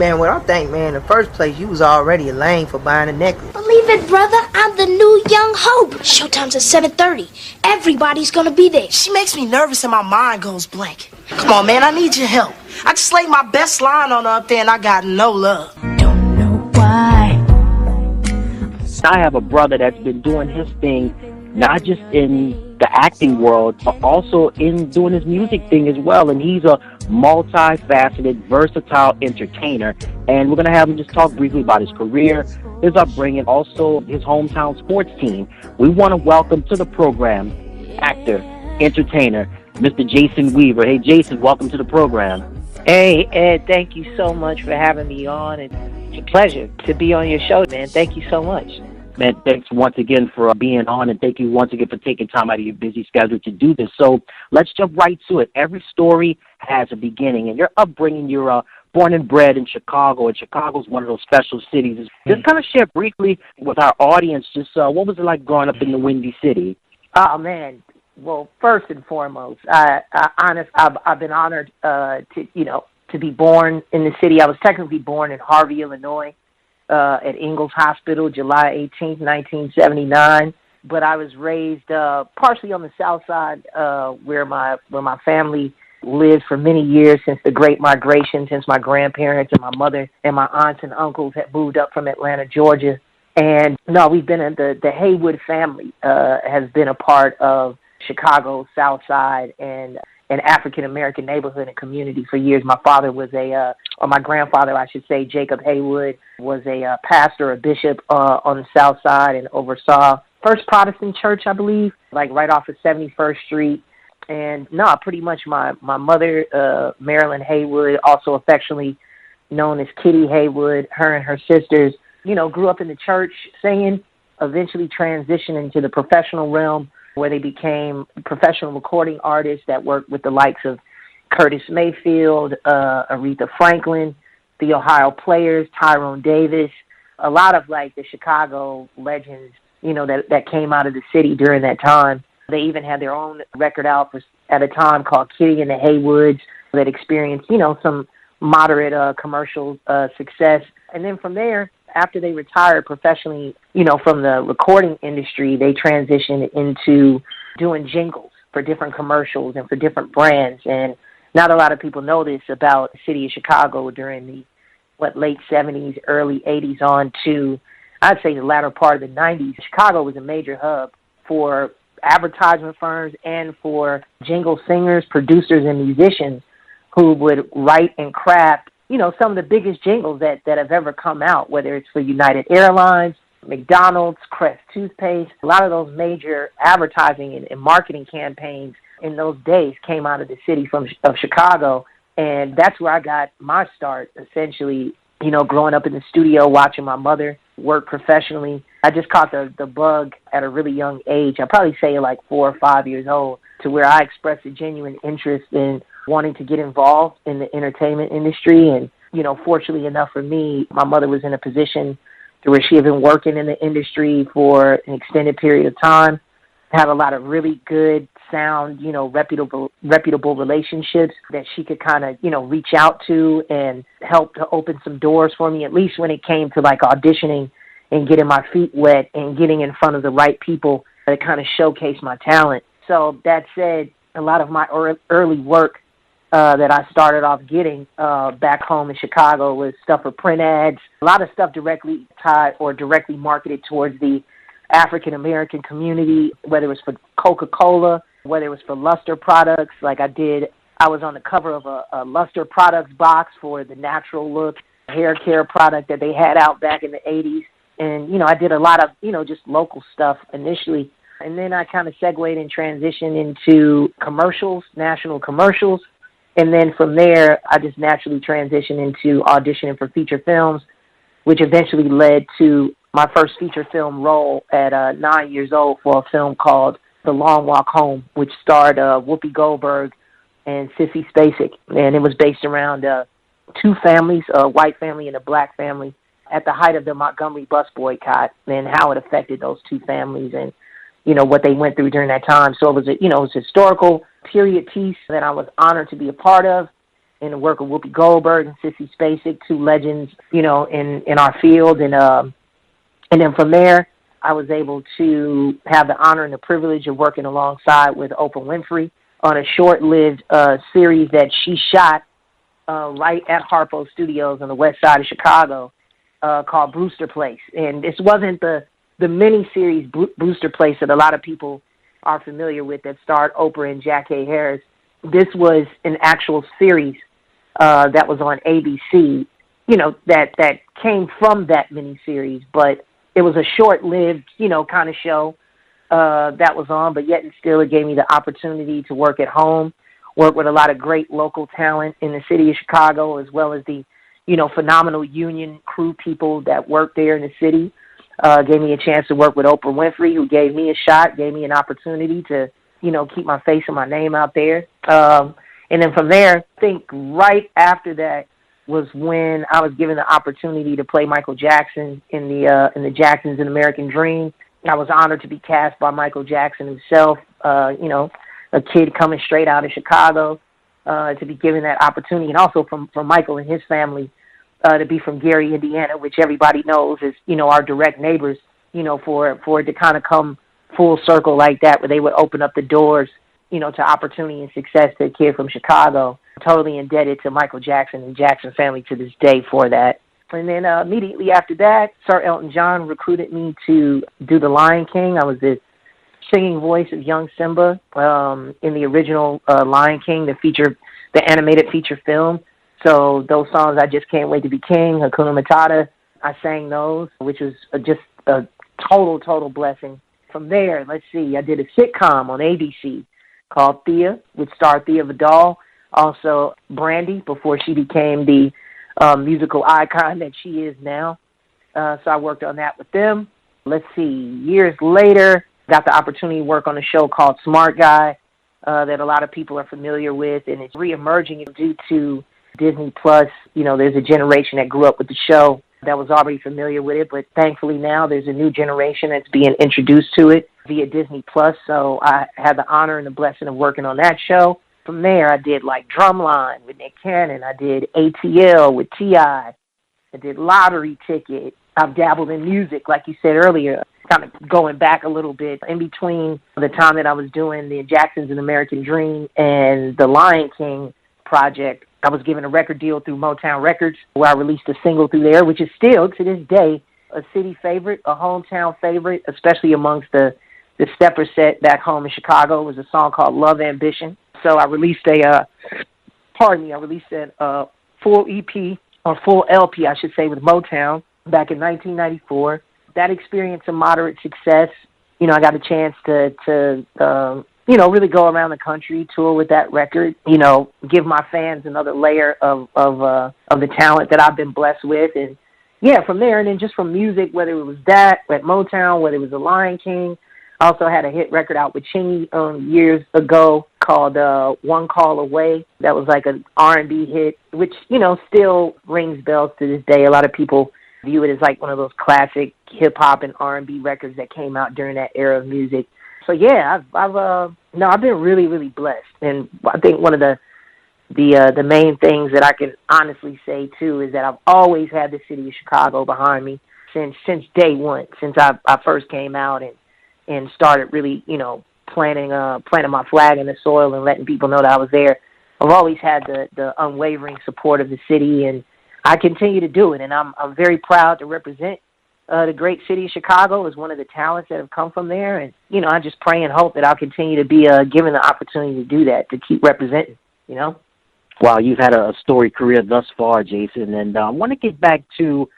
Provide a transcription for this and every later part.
man, well, I think, man, in the first place, you was already a lame for buying a necklace. Believe it, brother. I'm the new young hope. Showtime's at 7:30. Everybody's gonna be there. She makes me nervous and my mind goes blank. Come on, man, I need your help. I just laid my best line on her up there and I got no love. Don't know why. I have a brother that's been doing his thing, not just in the acting world, but also in doing his music thing as well. And he's a multifaceted, versatile entertainer. And we're going to have him just talk briefly about his career, his upbringing, also his hometown sports team. We want to welcome to the program actor, entertainer, Mr. Jason Weaver. Hey, Jason, welcome to the program. Hey, Ed, thank you so much for having me on. It's a pleasure to be on your show, man. Thank you so much. Man, thanks once again for being on, and thank you once again for taking time out of your busy schedule to do this. So let's jump right to it. Every story has a beginning, and your upbringing, you're born and bred in Chicago, and Chicago's one of those special cities. Just kind of share briefly with our audience, just what was it like growing up in the Windy City? Oh, man. Well, first and foremost, I've been honored to be born in the city. I was technically born in Harvey, Illinois, at Ingalls Hospital, July 18th, 1979. But I was raised partially on the south side, where my family lived for many years since the Great Migration, since my grandparents and my mother and my aunts and uncles had moved up from Atlanta, Georgia. And no, we've been the Haywood family has been a part of Chicago's South Side and an African-American neighborhood and community for years. My father was or my grandfather, I should say, Jacob Haywood, was a pastor, a bishop on the South Side and oversaw First Protestant Church, I believe, like right off of 71st Street. And no, pretty much my mother, Marilyn Haywood, also affectionately known as Kitty Haywood, her and her sisters, grew up in the church singing, eventually transitioned into the professional realm where they became professional recording artists that worked with the likes of Curtis Mayfield, Aretha Franklin, the Ohio Players, Tyrone Davis, a lot of like the Chicago legends, that came out of the city during that time. They even had their own record out at a time called Kitty and the Haywoods that experienced, some moderate commercial success. And then from there, after they retired professionally, from the recording industry, they transitioned into doing jingles for different commercials and for different brands. And not a lot of people know this about the city of Chicago during the late 70s, early 80s on to, I'd say, the latter part of the 90s. Chicago was a major hub for advertisement firms and for jingle singers, producers, and musicians who would write and craft some of the biggest jingles that have ever come out, whether it's for United Airlines, McDonald's, Crest Toothpaste. A lot of those major advertising and marketing campaigns in those days came out of the city of Chicago. And that's where I got my start, essentially, growing up in the studio, watching my mother work professionally. I just caught the bug at a really young age. I'd probably say like 4 or 5 years old, to where I expressed a genuine interest in wanting to get involved in the entertainment industry. And, fortunately enough for me, my mother was in a position to where she had been working in the industry for an extended period of time, had a lot of really good, sound, reputable relationships that she could kind of, reach out to and help to open some doors for me, at least when it came to like auditioning and getting my feet wet and getting in front of the right people that kind of showcase my talent. So that said, a lot of my early work that I started off getting back home in Chicago was stuff for print ads, a lot of stuff directly tied or directly marketed towards the African-American community, whether it was for Coca-Cola, whether it was for Luster products. Like I was on the cover of a Luster products box for the Natural Look hair care product that they had out back in the 80s. And, I did a lot of, just local stuff initially. And then I kind of segued and transitioned into commercials, national commercials. And then from there, I just naturally transitioned into auditioning for feature films, which eventually led to my first feature film role at 9 years old for a film called The Long Walk Home, which starred Whoopi Goldberg and Sissy Spacek. And it was based around two families, a white family and a black family, at the height of the Montgomery bus boycott and how it affected those two families and, what they went through during that time. So it was a historical period piece that I was honored to be a part of. and the work of Whoopi Goldberg and Sissy Spacek, two legends, in our field. And then from there, I was able to have the honor and the privilege of working alongside with Oprah Winfrey on a short-lived series that she shot right at Harpo Studios on the west side of Chicago called Brewster Place. And this wasn't the mini-series Brewster Place that a lot of people are familiar with that starred Oprah and Jackée Harris. This was an actual series that was on ABC, that came from that mini-series, but it was a short-lived, kind of show that was on, but yet and still it gave me the opportunity to work at home, work with a lot of great local talent in the city of Chicago, as well as the, phenomenal union crew people that work there in the city. Gave me a chance to work with Oprah Winfrey, who gave me a shot, gave me an opportunity to, keep my face and my name out there. And then from there, I think right after that was when I was given the opportunity to play Michael Jackson in the Jacksons: An American Dream. I was honored to be cast by Michael Jackson himself, a kid coming straight out of Chicago, to be given that opportunity, and also from Michael and his family to be from Gary, Indiana, which everybody knows is, our direct neighbors, for it to kind of come full circle like that, where they would open up the doors, to opportunity and success to a kid from Chicago. Totally indebted to Michael Jackson and Jackson family to this day for that. And then immediately after that, Sir Elton John recruited me to do The Lion King. I was the singing voice of young Simba in the original Lion King, the animated feature film. So those songs, I Just Can't Wait to Be King, Hakuna Matata, I sang those, which was just a total blessing. From there, let's see, I did a sitcom on ABC called Thea, which starred Thea Vidal, also Brandy, before she became the musical icon that she is now. So I worked on that with them. Let's see, years later, got the opportunity to work on a show called Smart Guy that a lot of people are familiar with, and it's reemerging due to Disney Plus. There's a generation that grew up with the show that was already familiar with it, but thankfully now there's a new generation that's being introduced to it via Disney Plus. So I had the honor and the blessing of working on that show. From there, I did like Drumline with Nick Cannon. I did ATL with T.I. I did Lottery Ticket. I've dabbled in music, like you said earlier, kind of going back a little bit. In between the time that I was doing the Jacksons: An American Dream and the Lion King project, I was given a record deal through Motown Records, where I released a single through there, which is still, to this day, a city favorite, a hometown favorite, especially amongst the stepper set back home in Chicago. It was a song called Love Ambition. So I released a full EP, or full LP, I should say, with Motown back in 1994. That experienced some moderate success. I got a chance to really go around the country, tour with that record, give my fans another layer of the talent that I've been blessed with. And yeah, from there, and then just from music, whether it was that at Motown, whether it was The Lion King, I also had a hit record out with Chingy years ago called One Call Away. That was like an R&B hit, which, still rings bells to this day. A lot of people view it as like one of those classic hip-hop and R&B records that came out during that era of music. So yeah, I've been really blessed, and I think one of the main things that I can honestly say too is that I've always had the city of Chicago behind me since day one, since I first came out and started really planting my flag in the soil and letting people know that I was there. I've always had the unwavering support of the city, and I continue to do it, and I'm very proud to represent the great city of Chicago as one of the talents that have come from there. And, I just pray and hope that I'll continue to be given the opportunity to do that, to keep representing, Wow, you've had a storied career thus far, Jason. And I want to get back to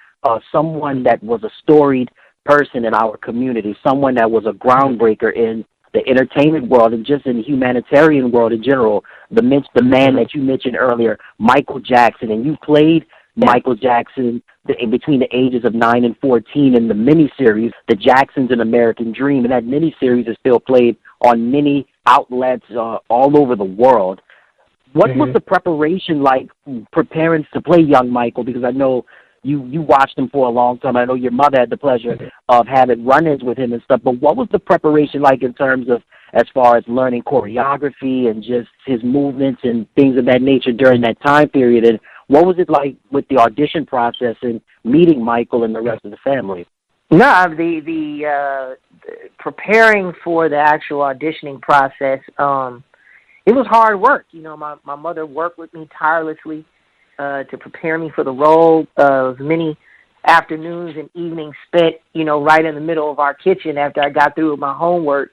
someone that was a storied person in our community, someone that was a groundbreaker in the entertainment world and just in the humanitarian world in general, the man that you mentioned earlier, Michael Jackson. And you played Michael Jackson in between the ages of 9 and 14 in the miniseries, The Jacksons: An American Dream. And that miniseries is still played on many outlets all over the world. What was the preparation like preparing to play young Michael? Because I know you watched him for a long time. I know your mother had the pleasure of having run-ins with him and stuff, but what was the preparation like in terms of as far as learning choreography and just his movements and things of that nature during that time period? And what was it like with the audition process and meeting Michael and the rest of the family? No, the preparing for the actual auditioning process, it was hard work. You know, my mother worked with me tirelessly to prepare me for the role. Many afternoons and evenings spent, you know, right in the middle of our kitchen after I got through with my homework,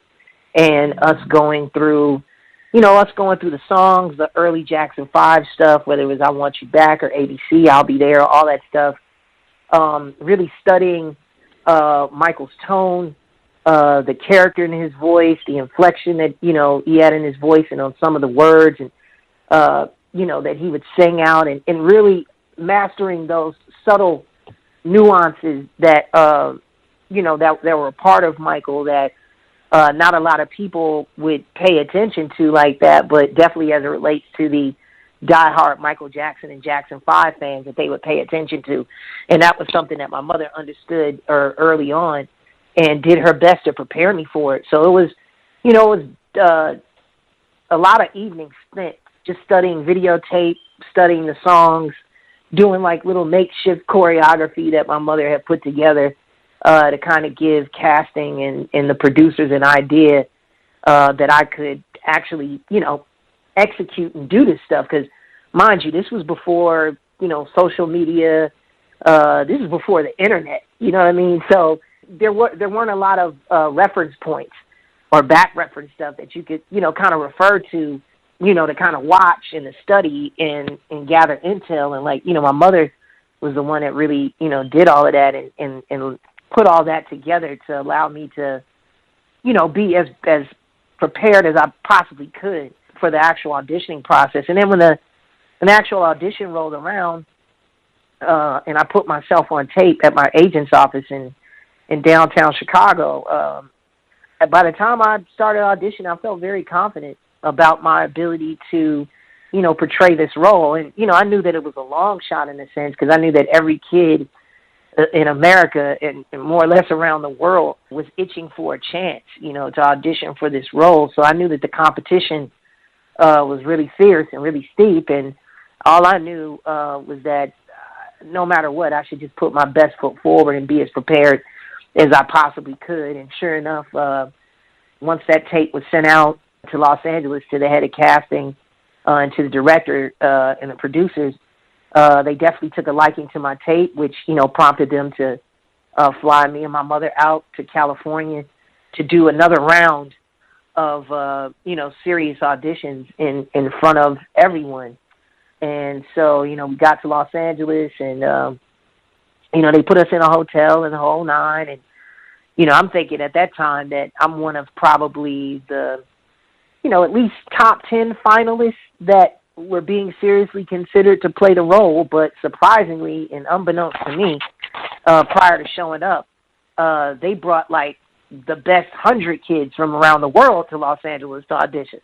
and us going through the songs, the early Jackson 5 stuff, whether it was I Want You Back or ABC, I'll Be There, all that stuff. Really studying Michael's tone, the character in his voice, the inflection that, you know, he had in his voice and on some of the words, and, you know, that he would sing out, and really mastering those subtle nuances that, you know, that were a part of Michael that not a lot of people would pay attention to like that, but definitely as it relates to the diehard Michael Jackson and Jackson 5 fans that they would pay attention to. And that was something that my mother understood early on and did her best to prepare me for it. So it was, you know, a lot of evenings spent just studying videotape, studying the songs, doing like little makeshift choreography that my mother had put together to kind of give casting and the producers an idea that I could actually, you know, execute and do this stuff. Because, mind you, this was before, you know, social media. This is before the internet. You know what I mean? So there weren't a lot of reference points or back reference stuff that you could, you know, kind of refer to, you know, to kind of watch and to study and gather intel. And, like, you know, my mother was the one that really, you know, did all of that and put all that together to allow me to, you know, be as prepared as I possibly could for the actual auditioning process. And then when an actual audition rolled around, and I put myself on tape at my agent's office in downtown Chicago, by the time I started auditioning, I felt very confident about my ability to, you know, portray this role. And, you know, I knew that it was a long shot in a sense, because I knew that every kid in America and more or less around the world was itching for a chance, you know, to audition for this role. So I knew that the competition was really fierce and really steep, and all I knew was that no matter what, I should just put my best foot forward and be as prepared as I possibly could. And sure enough, once that tape was sent out to Los Angeles to the head of casting and to the director and the producers, they definitely took a liking to my tape, which, you know, prompted them to fly me and my mother out to California to do another round of, you know, serious auditions in front of everyone. And so, you know, we got to Los Angeles and, you know, they put us in a hotel and the whole nine. And, you know, I'm thinking at that time that I'm one of probably the, you know, at least top 10 finalists that were being seriously considered to play the role. But surprisingly, and unbeknownst to me, prior to showing up, they brought like the best 100 kids from around the world to Los Angeles to audition.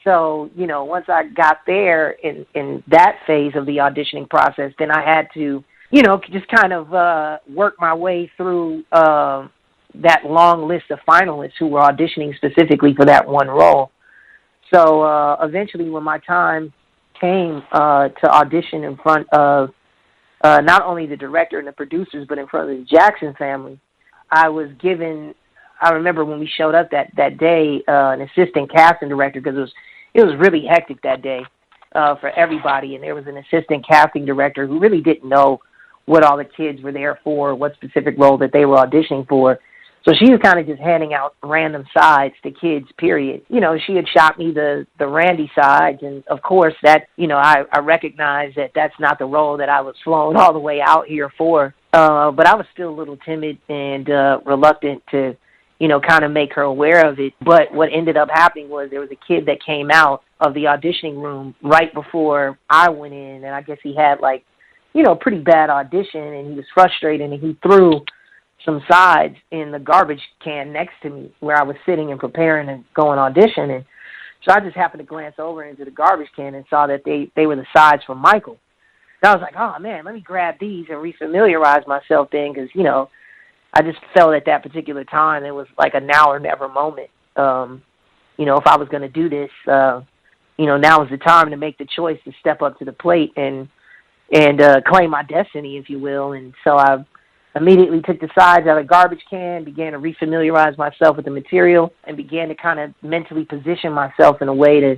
So, you know, once I got there in that phase of the auditioning process, then I had to, you know, just kind of work my way through that long list of finalists who were auditioning specifically for that one role. So eventually when my time came to audition in front of not only the director and the producers, but in front of the Jackson family, I was given, I remember when we showed up that day, an assistant casting director, because it was really hectic that day for everybody, and there was an assistant casting director who really didn't know what all the kids were there for, what specific role that they were auditioning for. So she was kind of just handing out random sides to kids, period. You know, she had shot me the Randy sides, and of course that, you know, I recognized that that's not the role that I was flown all the way out here for. But I was still a little timid and reluctant to, you know, kind of make her aware of it. But what ended up happening was there was a kid that came out of the auditioning room right before I went in, and I guess he had, like, you know, pretty bad audition, and he was frustrated, and he threw some sides in the garbage can next to me where I was sitting and preparing to go and audition. And so I just happened to glance over into the garbage can and saw that they were the sides from Michael. I was like, oh, man, let me grab these and refamiliarize myself then because, you know, I just felt at that particular time it was like a now or never moment. You know, if I was going to do this, you know, now is the time to make the choice to step up to the plate and claim my destiny, if you will. And so I immediately took the sides out of a garbage can, began to refamiliarize myself with the material, and began to kind of mentally position myself in a way to,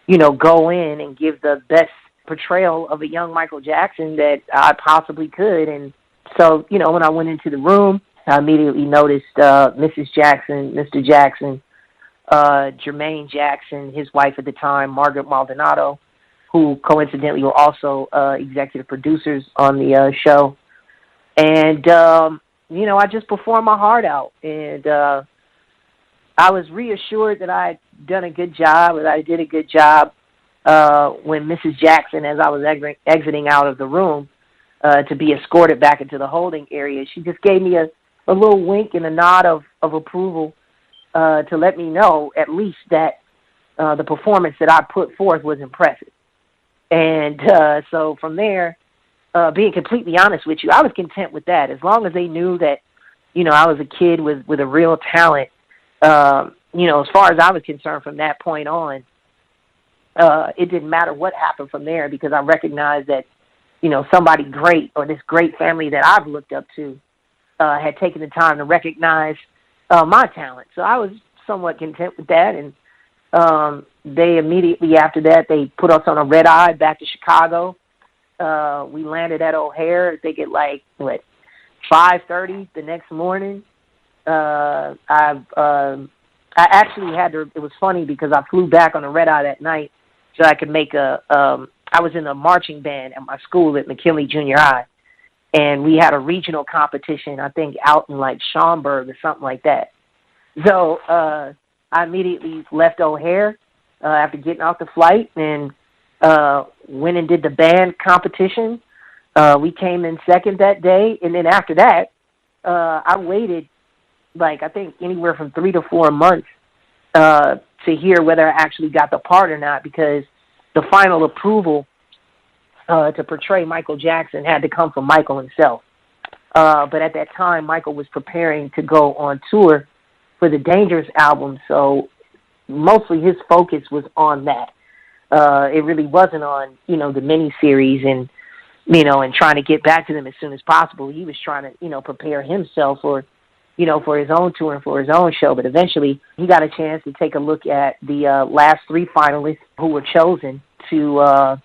you know, go in and give the best portrayal of a young Michael Jackson that I possibly could. And so, you know, when I went into the room, I immediately noticed Mrs. Jackson, Mr. Jackson, Jermaine Jackson, his wife at the time, Margaret Maldonado, who coincidentally were also executive producers on the show. And, you know, I just performed my heart out. And I was reassured that I had done a good job, that I did a good job when Mrs. Jackson, as I was exiting out of the room to be escorted back into the holding area, she just gave me a little wink and a nod of approval to let me know at least that the performance that I put forth was impressive. And so from there, being completely honest with you, I was content with that. As long as they knew that, you know, I was a kid with a real talent, you know, as far as I was concerned from that point on, it didn't matter what happened from there because I recognized that, you know, somebody great or this great family that I've looked up to had taken the time to recognize my talent. So I was somewhat content with that. And they immediately after that, they put us on a red eye back to Chicago. We landed at O'Hare, I think at like, 5:30 the next morning. I actually had to, it was funny because I flew back on a red eye that night so I could make I was in a marching band at my school at McKinley Junior High. And we had a regional competition, I think, out in like Schaumburg or something like that. So I immediately left O'Hare after getting off the flight and went and did the band competition. We came in second that day. And then after that, I waited, like, I think anywhere from 3 to 4 months to hear whether I actually got the part or not because the final approval to portray Michael Jackson had to come from Michael himself. But at that time, Michael was preparing to go on tour for the Dangerous album, so mostly his focus was on that. It really wasn't on, you know, the miniseries and, you know, and trying to get back to them as soon as possible. He was trying to, you know, prepare himself for, you know, for his own tour and for his own show. But eventually he got a chance to take a look at the last 3 finalists who were chosen to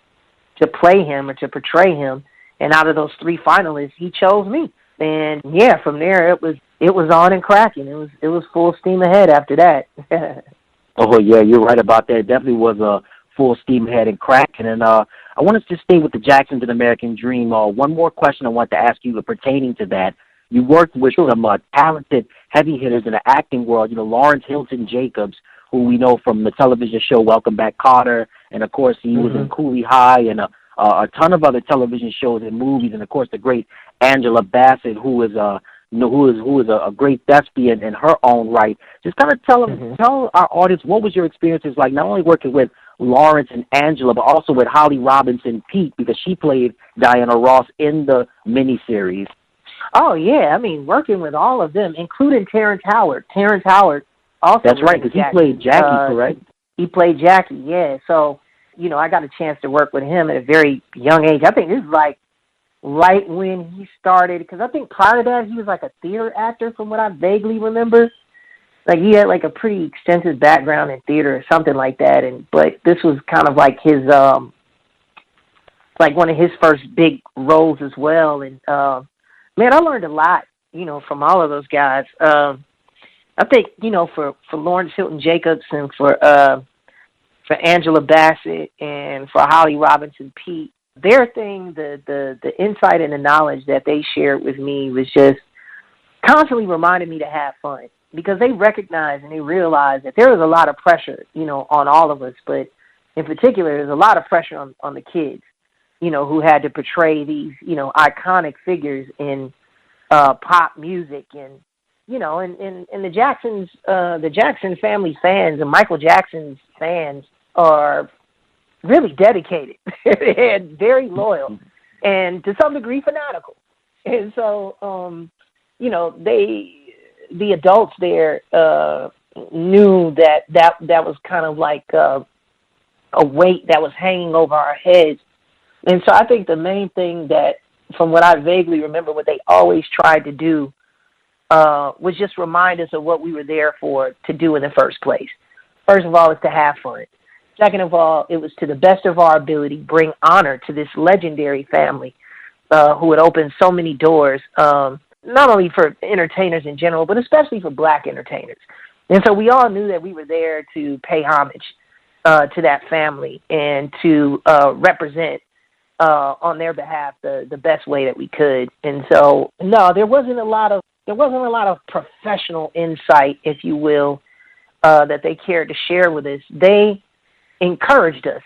play him or to portray him. And out of those 3 finalists, he chose me. And yeah, from there it was on and cracking. It was full steam ahead after that. Oh yeah, you're right about that. It definitely was a full steam ahead and cracking. And I want us to stay with the Jacksons and American Dream. One more question I want to ask you pertaining to that. You worked with some talented heavy hitters in the acting world. You know, Lawrence Hilton Jacobs, who we know from the television show Welcome Back, Kotter, and of course he was in Cooley High and a ton of other television shows and movies, and of course the great Angela Bassett, who is a great thespian in her own right. Just kind of tell our audience what was your experiences like, not only working with Lawrence and Angela, but also with Holly Robinson Peete, because she played Diana Ross in the miniseries. Oh yeah, I mean working with all of them, including Terrence Howard. Terrence Howard also. That's right, because he played Jackie, correct? He played Jackie, yeah. So, you know, I got a chance to work with him at a very young age. I think this is like right when he started, because I think prior to that he was like a theater actor from what I vaguely remember. Like he had like a pretty extensive background in theater or something like that. But this was kind of like his like one of his first big roles as well. And man, I learned a lot, you know, from all of those guys. I think, you know, for Lawrence Hilton Jacobs and for Angela Bassett and for Holly Robinson Peete, their thing, the insight and the knowledge that they shared with me was just constantly reminding me to have fun, because they recognized and they realized that there was a lot of pressure, you know, on all of us, but in particular, there's a lot of pressure on the kids, you know, who had to portray these, you know, iconic figures in pop music. And, you know, and the Jackson family fans and Michael Jackson's fans are really dedicated and very loyal. and to some degree fanatical. And so, you know, the adults there knew that was kind of like a weight that was hanging over our heads. And so I think the main thing that, from what I vaguely remember, what they always tried to do was just remind us of what we were there for to do in the first place. First of all, it's to have fun. Second of all, it was to the best of our ability bring honor to this legendary family who had opened so many doors, not only for entertainers in general, but especially for black entertainers. And so we all knew that we were there to pay homage to that family and to represent on their behalf the best way that we could. And so, no, there wasn't a lot of professional insight, if you will, that they cared to share with us. They encouraged us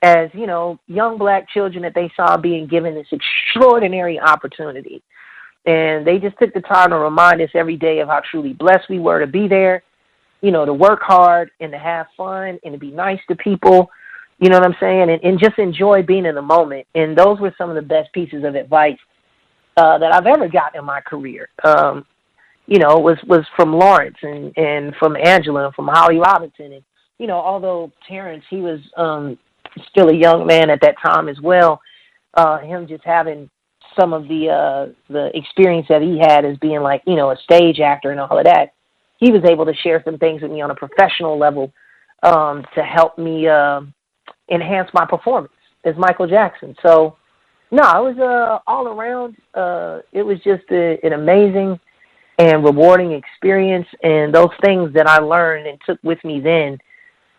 as, you know, young black children that they saw being given this extraordinary opportunity. And they just took the time to remind us every day of how truly blessed we were to be there, you know, to work hard and to have fun and to be nice to people, you know what I'm saying, and just enjoy being in the moment. And those were some of the best pieces of advice that I've ever gotten in my career. You know, was from Lawrence and from Angela and from Holly Robinson. And, you know, although Terrence, he was still a young man at that time as well, him just having some of the experience that he had as being like, you know, a stage actor and all of that, he was able to share some things with me on a professional level to help me enhance my performance as Michael Jackson. So, no, it was all around. It was just an amazing and rewarding experience, and those things that I learned and took with me then,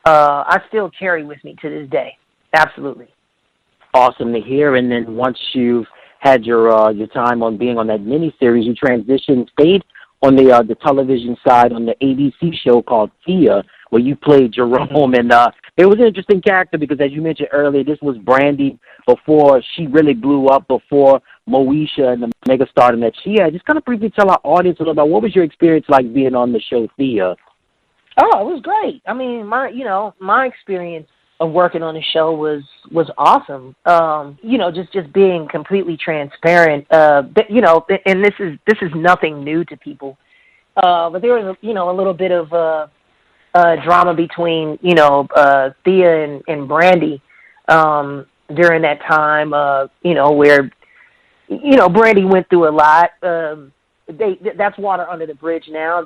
I still carry with me to this day. Absolutely. Awesome to hear. And then once you've had your time on being on that miniseries, you transitioned, stayed on the television side on the ABC show called Thea, where you played Jerome. And it was an interesting character because, as you mentioned earlier, this was Brandy before she really blew up, before Moesha and the mega stardom that she had. Just kind of briefly tell our audience a little about what was your experience like being on the show Thea? Oh, it was great. I mean, my experience of working on the show was awesome. You know, just being completely transparent. But, you know, and this is nothing new to people. But there was a little bit of drama between Thea and Brandy during that time. Where Brandy went through a lot. That's water under the bridge now.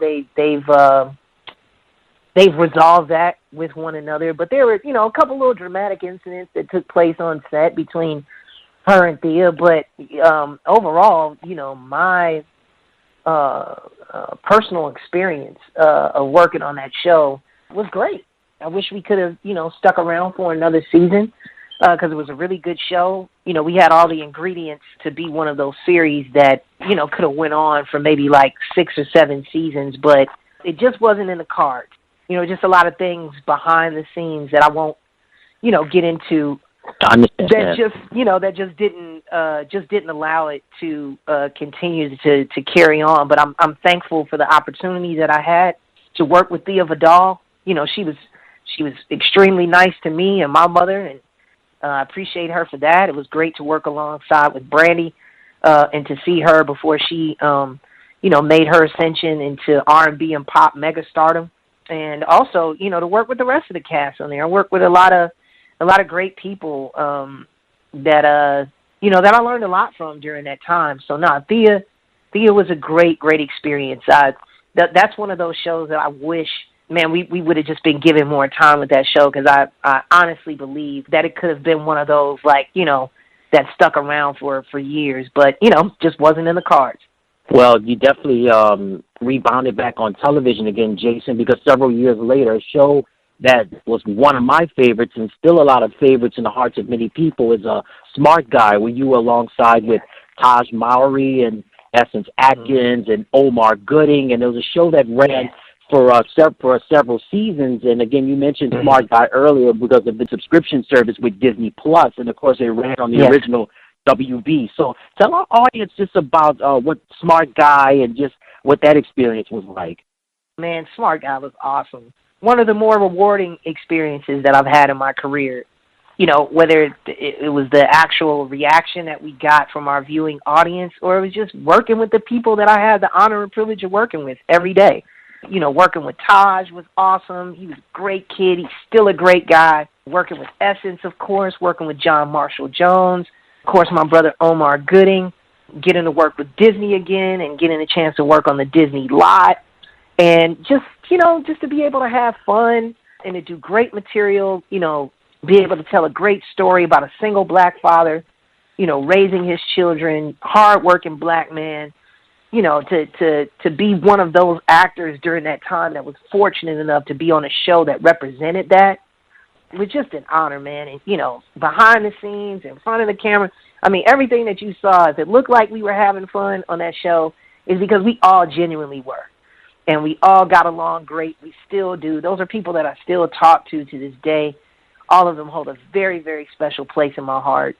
They've resolved that with one another, but there were, a couple little dramatic incidents that took place on set between her and Thea. But overall, my personal experience of working on that show was great. I wish we could have, stuck around for another season because it was a really good show. We had all the ingredients to be one of those series that, could have went on for maybe like 6 or 7 seasons, but it just wasn't in the cards. Just a lot of things behind the scenes that I won't, get into. That just didn't allow it to continue to carry on. But I'm thankful for the opportunity that I had to work with Thea Vidal. She was extremely nice to me and my mother, and I appreciate her for that. It was great to work alongside with Brandy and to see her before she made her ascension into R&B and pop megastardom. And also, to work with the rest of the cast on there. I worked with a lot of great people that I learned a lot from during that time. So, Thea was a great experience. That's one of those shows that I wish, man, we would have just been given more time with that show, because I honestly believe that it could have been one of those, that stuck around for years, but, just wasn't in the cards. Well, you definitely rebounded back on television again, Jason, because several years later, a show that was one of my favorites and still a lot of favorites in the hearts of many people is Smart Guy, where you were alongside with Taj Mowry and Essence Atkins and Omar Gooding, and it was a show that ran for several seasons. And again, you mentioned Smart Guy earlier because of the subscription service with Disney Plus, and of course it ran on the original WB. So tell our audience just about what Smart Guy and just what that experience was like. Man, Smart Guy was awesome. One of the more rewarding experiences that I've had in my career. whether it was the actual reaction that we got from our viewing audience, or it was just working with the people that I had the honor and privilege of working with every day. Working with Taj was awesome. He was a great kid. He's still a great guy. Working with Essence, of course. Working with John Marshall Jones. Of course, my brother Omar Gooding. Getting to work with Disney again and getting a chance to work on the Disney lot. And just to be able to have fun and to do great material, be able to tell a great story about a single black father, raising his children, hard-working black man, to be one of those actors during that time that was fortunate enough to be on a show that represented that. It was just an honor, man. And, behind the scenes, in front of the camera, everything that you saw, if it looked like we were having fun on that show, is because we all genuinely were. And we all got along great. We still do. Those are people that I still talk to this day. All of them hold a very, very special place in my heart.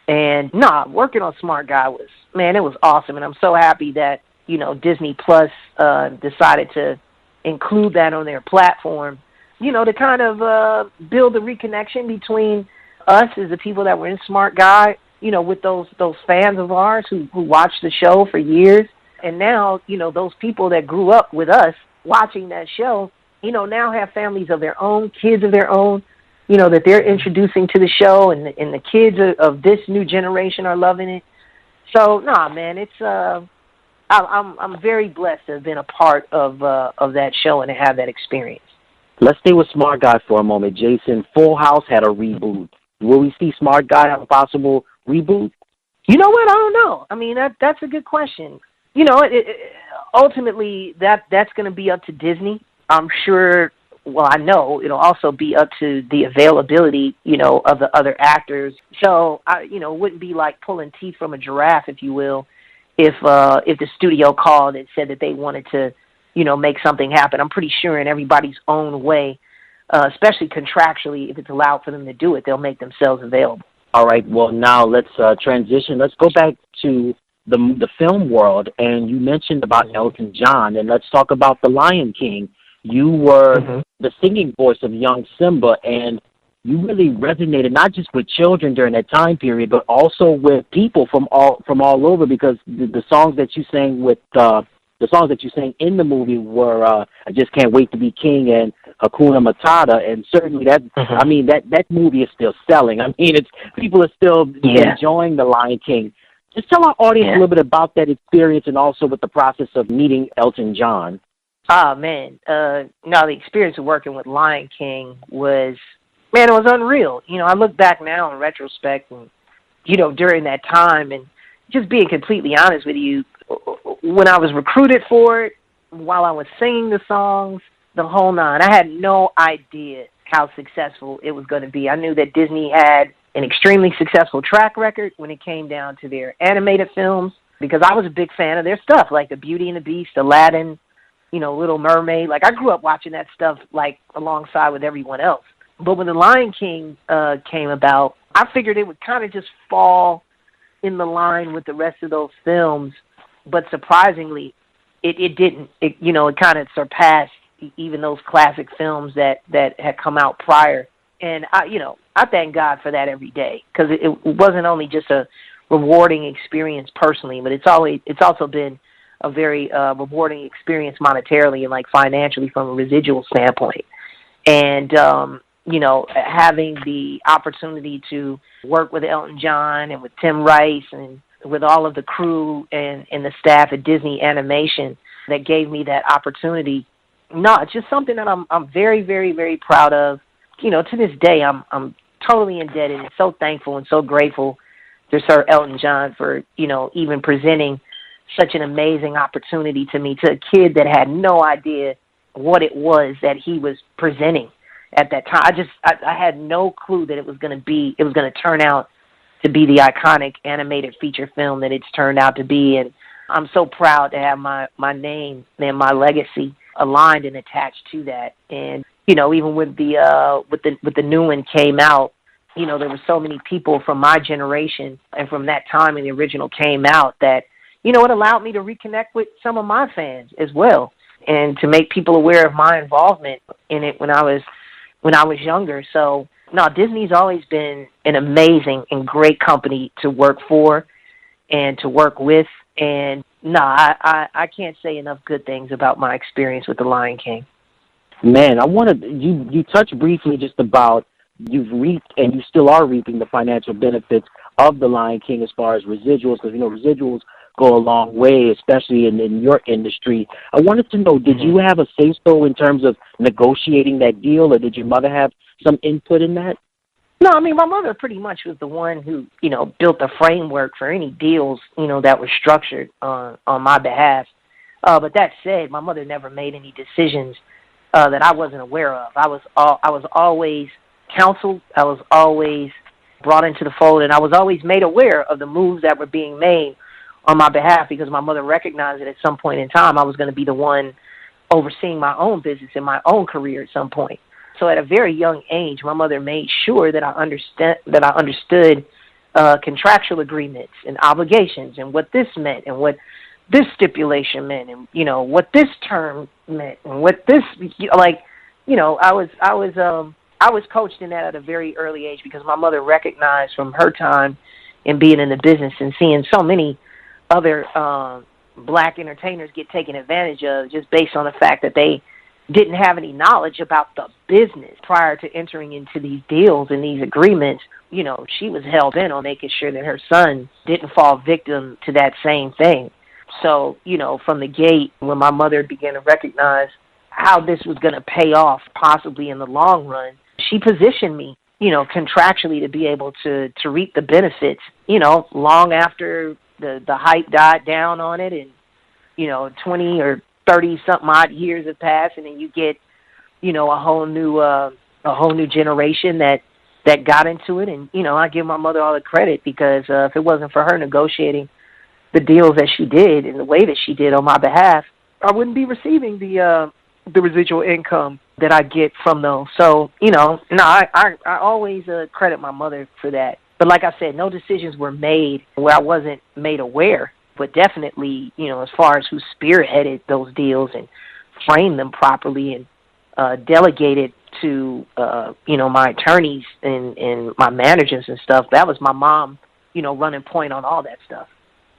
And, working on Smart Guy it was awesome. And I'm so happy that, Disney Plus decided to include that on their platform, to kind of build a reconnection between us as the people that were in Smart Guy, with those fans of ours who watched the show for years. And now, those people that grew up with us watching that show, now have families of their own, kids of their own, that they're introducing to the show, and the kids of this new generation are loving it. So, man, it's I'm very blessed to have been a part of that show and to have that experience. Let's stay with Smart Guy for a moment. Jason, Full House had a reboot. Will we see Smart Guy have a possible reboot? You know what? I don't know. That's a good question. Ultimately, that's going to be up to Disney. I'm sure. Well, I know it'll also be up to the availability, of the other actors. So, it wouldn't be like pulling teeth from a giraffe, if you will, if the studio called and said that they wanted to, make something happen. I'm pretty sure in everybody's own way, especially contractually, if it's allowed for them to do it, they'll make themselves available. All right. Well, now let's transition. Let's go back to the film world, and you mentioned about Elton John, and let's talk about The Lion King. You were the singing voice of young Simba, and you really resonated not just with children during that time period, but also with people from all over, because the songs that you sang in the movie were "I Just Can't Wait to Be King" and "Hakuna Matata," and certainly that that movie is still selling. People are still enjoying The Lion King. Just tell our audience a little bit about that experience, and also with the process of meeting Elton John. Oh, man. The experience of working with Lion King was unreal. I look back now in retrospect and, during that time, and just being completely honest with you, when I was recruited for it, while I was singing the songs, the whole nine, I had no idea how successful it was going to be. I knew that Disney had an extremely successful track record when it came down to their animated films, because I was a big fan of their stuff, like the Beauty and the Beast, Aladdin, Little Mermaid. Like, I grew up watching that stuff, like, alongside with everyone else. But when The Lion King came about, I figured it would kind of just fall in the line with the rest of those films. But surprisingly, it didn't. It kind of surpassed even those classic films that had come out prior. And, I thank God for that every day, because it wasn't only just a rewarding experience personally, but it's also been a very rewarding experience monetarily and, like, financially from a residual standpoint. And, having the opportunity to work with Elton John and with Tim Rice and with all of the crew and the staff at Disney Animation that gave me that opportunity. No, it's just something that I'm very, very, very proud of. To this day, I'm totally indebted and so thankful and so grateful to Sir Elton John for, even presenting such an amazing opportunity to me, to a kid that had no idea what it was that he was presenting at that time. I had no clue that it was going to turn out to be the iconic animated feature film that it's turned out to be. And I'm so proud to have my name and my legacy aligned and attached to that. And, even with the new one came out, there were so many people from my generation and from that time when the original came out that, it allowed me to reconnect with some of my fans as well, and to make people aware of my involvement in it when I was younger. So, No, Disney's always been an amazing and great company to work for and to work with. And no, I can't say enough good things about my experience with The Lion King. Man, I wanted you touched briefly just about you've reaped and you still are reaping the financial benefits of The Lion King as far as residuals, because residuals go a long way, especially in your industry. I wanted to know, did you have a say-so in terms of negotiating that deal, or did your mother have some input in that? No, I mean, my mother pretty much was the one who, built the framework for any deals, that were structured on my behalf. But that said, my mother never made any decisions that I wasn't aware of. I was always counseled. I was always brought into the fold, and I was always made aware of the moves that were being made on my behalf, because my mother recognized that at some point in time I was going to be the one overseeing my own business and my own career at some point. So at a very young age, my mother made sure that I understood contractual agreements and obligations and what this meant and what this stipulation meant and what this term meant and what this I was coached in that at a very early age, because my mother recognized from her time in being in the business and seeing so many other black entertainers get taken advantage of just based on the fact that they didn't have any knowledge about the business prior to entering into these deals and these agreements. She was hell bent on making sure that her son didn't fall victim to that same thing. So, from the gate, when my mother began to recognize how this was going to pay off possibly in the long run, she positioned me, contractually to be able to reap the benefits, long after the hype died down on it, and 20 or 30 something odd years have passed, and then you get a whole new generation that got into it. And I give my mother all the credit, because if it wasn't for her negotiating the deals that she did in the way that she did on my behalf, I wouldn't be receiving the residual income that I get from those. So I always credit my mother for that. But like I said, no decisions were made where I wasn't made aware. But definitely, as far as who spearheaded those deals and framed them properly and delegated to, my attorneys and my managers and stuff, that was my mom, running point on all that stuff.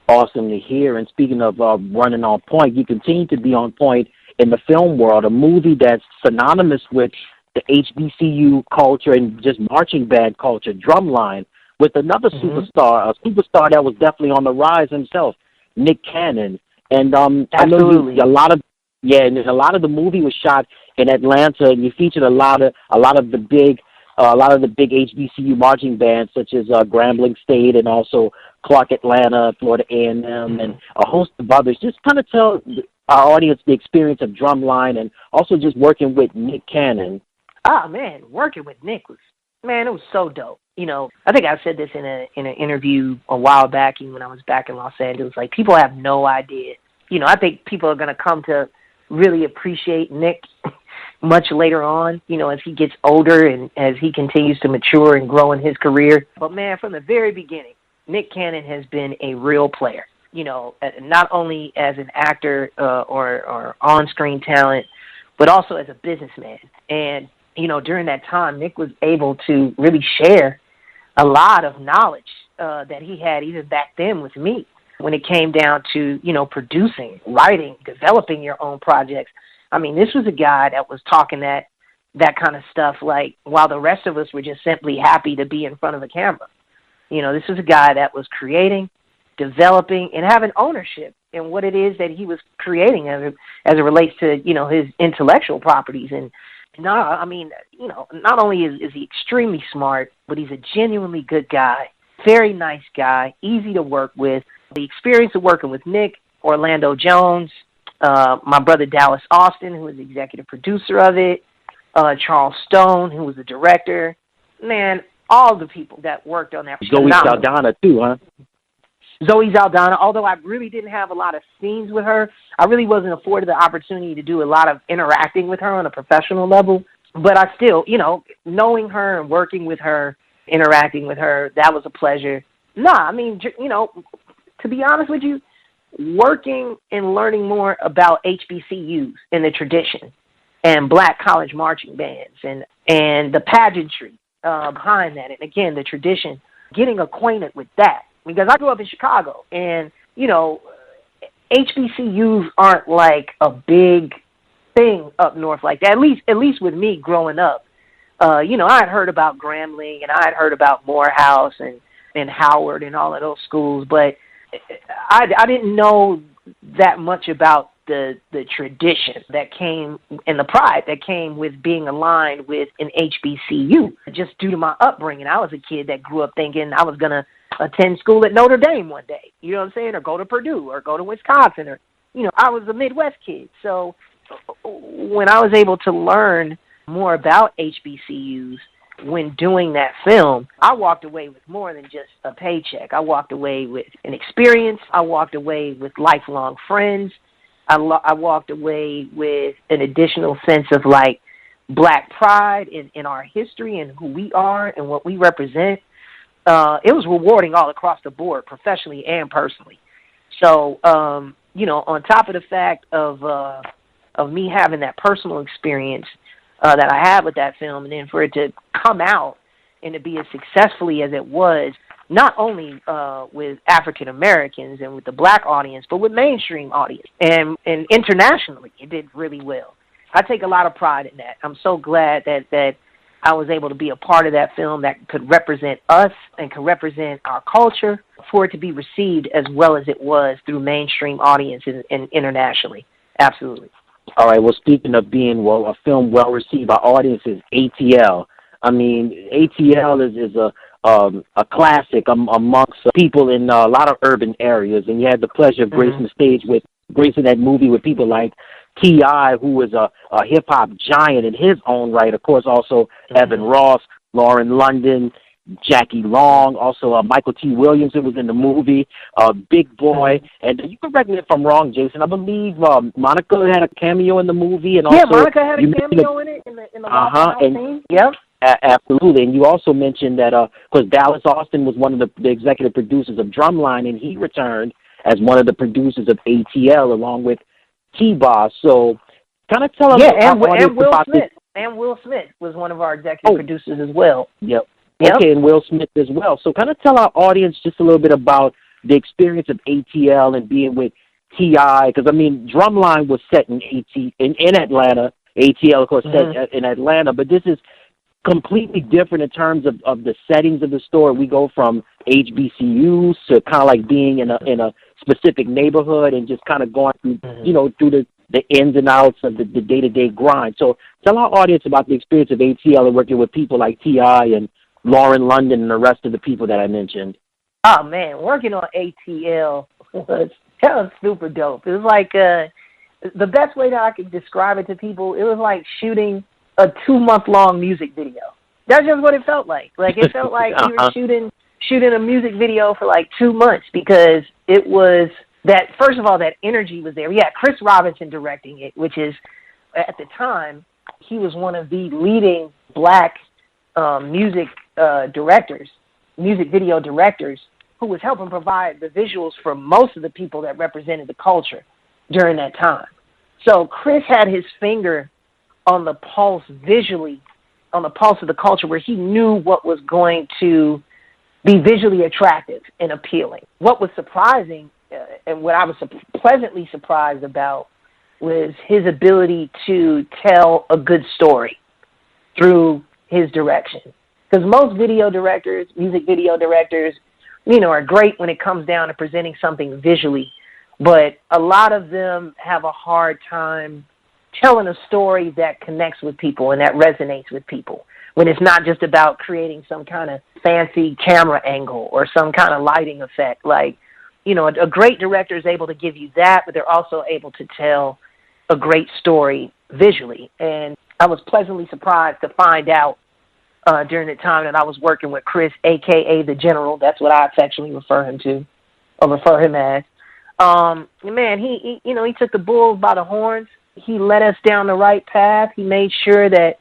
Awesome to hear. And speaking of running on point, you continue to be on point in the film world, a movie that's synonymous with the HBCU culture and just marching band culture, Drumline, with another superstar, a superstar that was definitely on the rise himself, Nick Cannon. And Absolutely. I know and a lot of the movie was shot in Atlanta, and you featured a lot of the big HBCU marching bands, such as Grambling State and also Clark Atlanta, Florida A&M, and a host of others. Just kind of tell our audience the experience of Drumline and also just working with Nick Cannon. Ah, man, working with Nick it was so dope. I think I said this in an interview a while back, even when I was back in Los Angeles. Like, people have no idea. I think people are going to come to really appreciate Nick much later on, as he gets older and as he continues to mature and grow in his career. But, man, from the very beginning, Nick Cannon has been a real player, not only as an actor or on-screen talent, but also as a businessman. And, during that time, Nick was able to really share a lot of knowledge that he had even back then with me when it came down to, producing, writing, developing your own projects. I mean, this was a guy that was talking that kind of stuff, like, while the rest of us were just simply happy to be in front of a camera. This was a guy that was creating, developing, and having ownership in what it is that he was creating as it relates to, his intellectual properties. And not only is he extremely smart, but he's a genuinely good guy, very nice guy, easy to work with. The experience of working with Nick, Orlando Jones, my brother Dallas Austin, who was the executive producer of it, Charles Stone, who was the director, man, all the people that worked on that. Zoe Saldana, too, huh? Zoe Saldana, although I really didn't have a lot of scenes with her, I really wasn't afforded the opportunity to do a lot of interacting with her on a professional level. But I still, knowing her and working with her, interacting with her, that was a pleasure. To be honest with you, working and learning more about HBCUs and the tradition and black college marching bands and the pageantry behind that. And again, the tradition, getting acquainted with that. Because I grew up in Chicago, and, you know, HBCUs aren't like a big thing up north like that, at least with me growing up. You know, I had heard about Grambling, and I had heard about Morehouse and Howard and all of those schools, but I didn't know that much about the tradition that came and the pride that came with being aligned with an HBCU. Just due to my upbringing, I was a kid that grew up thinking I was going to attend school at Notre Dame one day, you know what I'm saying, or go to Purdue or go to Wisconsin, or, you know, I was a Midwest kid. So when I was able to learn more about HBCUs when doing that film, I walked away with more than just a paycheck. I walked away with an experience. I walked away with lifelong friends. I walked away with an additional sense of, like, Black pride in our history and who we are and what we represent. It was rewarding all across the board, professionally and personally. So, you know, on top of the fact of me having that personal experience that I had with that film, and then for it to come out and to be as successfully as it was, not only with African Americans and with the Black audience, but with mainstream audience and internationally, it did really well. I take a lot of pride in that. I'm so glad that I was able to be a part of that film that could represent us and could represent our culture, for it to be received as well as it was through mainstream audiences and internationally. Absolutely. All right. Well, speaking of being a film well received by audiences, ATL. I mean, ATL is a classic amongst people in a lot of urban areas, and you had the pleasure of gracing the stage with gracing that movie with people like T.I., who was a hip hop giant in his own right. Of course, also Evan Ross, Lauren London, Jackie Long, also Michael T. Williams, who was in the movie, Big Boy, and you can correct me if I'm wrong, Jason. I believe Monica had a cameo in the movie, and also Monica had a cameo in it in the scene. Yep. Absolutely, and you also mentioned that because Dallas Austin was one of the executive producers of Drumline, and he returned as one of the producers of ATL along with T-Boss. So, kind of tell us and Will Smith. And Will Smith was one of our executive producers as well. Yep. Okay, and Will Smith as well. So kind of tell our audience just a little bit about the experience of ATL and being with T.I., because, I mean, Drumline was set in Atlanta. ATL, of course, set in Atlanta, but this is completely different in terms of the settings of the story. We go from HBCUs to kind of like being in a specific neighborhood and just kind of going through, you know, through the ins and outs of the day-to-day grind. So tell our audience about the experience of ATL and working with people like T.I. and Lauren London and the rest of the people that I mentioned. Oh, man, working on ATL was super dope. It was like the best way that I could describe it to people, it was like shooting a 2-month-long music video. That's just what it felt like. Like, it felt like we were shooting a music video for like 2 months, because it was that, first of all, that energy was there. Yeah, Chris Robinson directing it, which is, at the time, he was one of the leading Black music video directors, who was helping provide the visuals for most of the people that represented the culture during that time. So Chris had his finger on the pulse visually, on the pulse of the culture, where he knew what was going to be visually attractive and appealing. What was surprising, and what I was pleasantly surprised about, was his ability to tell a good story through his direction. Because most video directors, music video directors, you know, are great when it comes down to presenting something visually, but a lot of them have a hard time telling a story that connects with people and that resonates with people, when it's not just about creating some kind of fancy camera angle or some kind of lighting effect. Like, you know, a great director is able to give you that, but they're also able to tell a great story visually. And I was pleasantly surprised to find out during the time that I was working with Chris, a.k.a. the General. That's what I affectionately refer him as. Man, he took the bull by the horns. He led us down the right path. He made sure that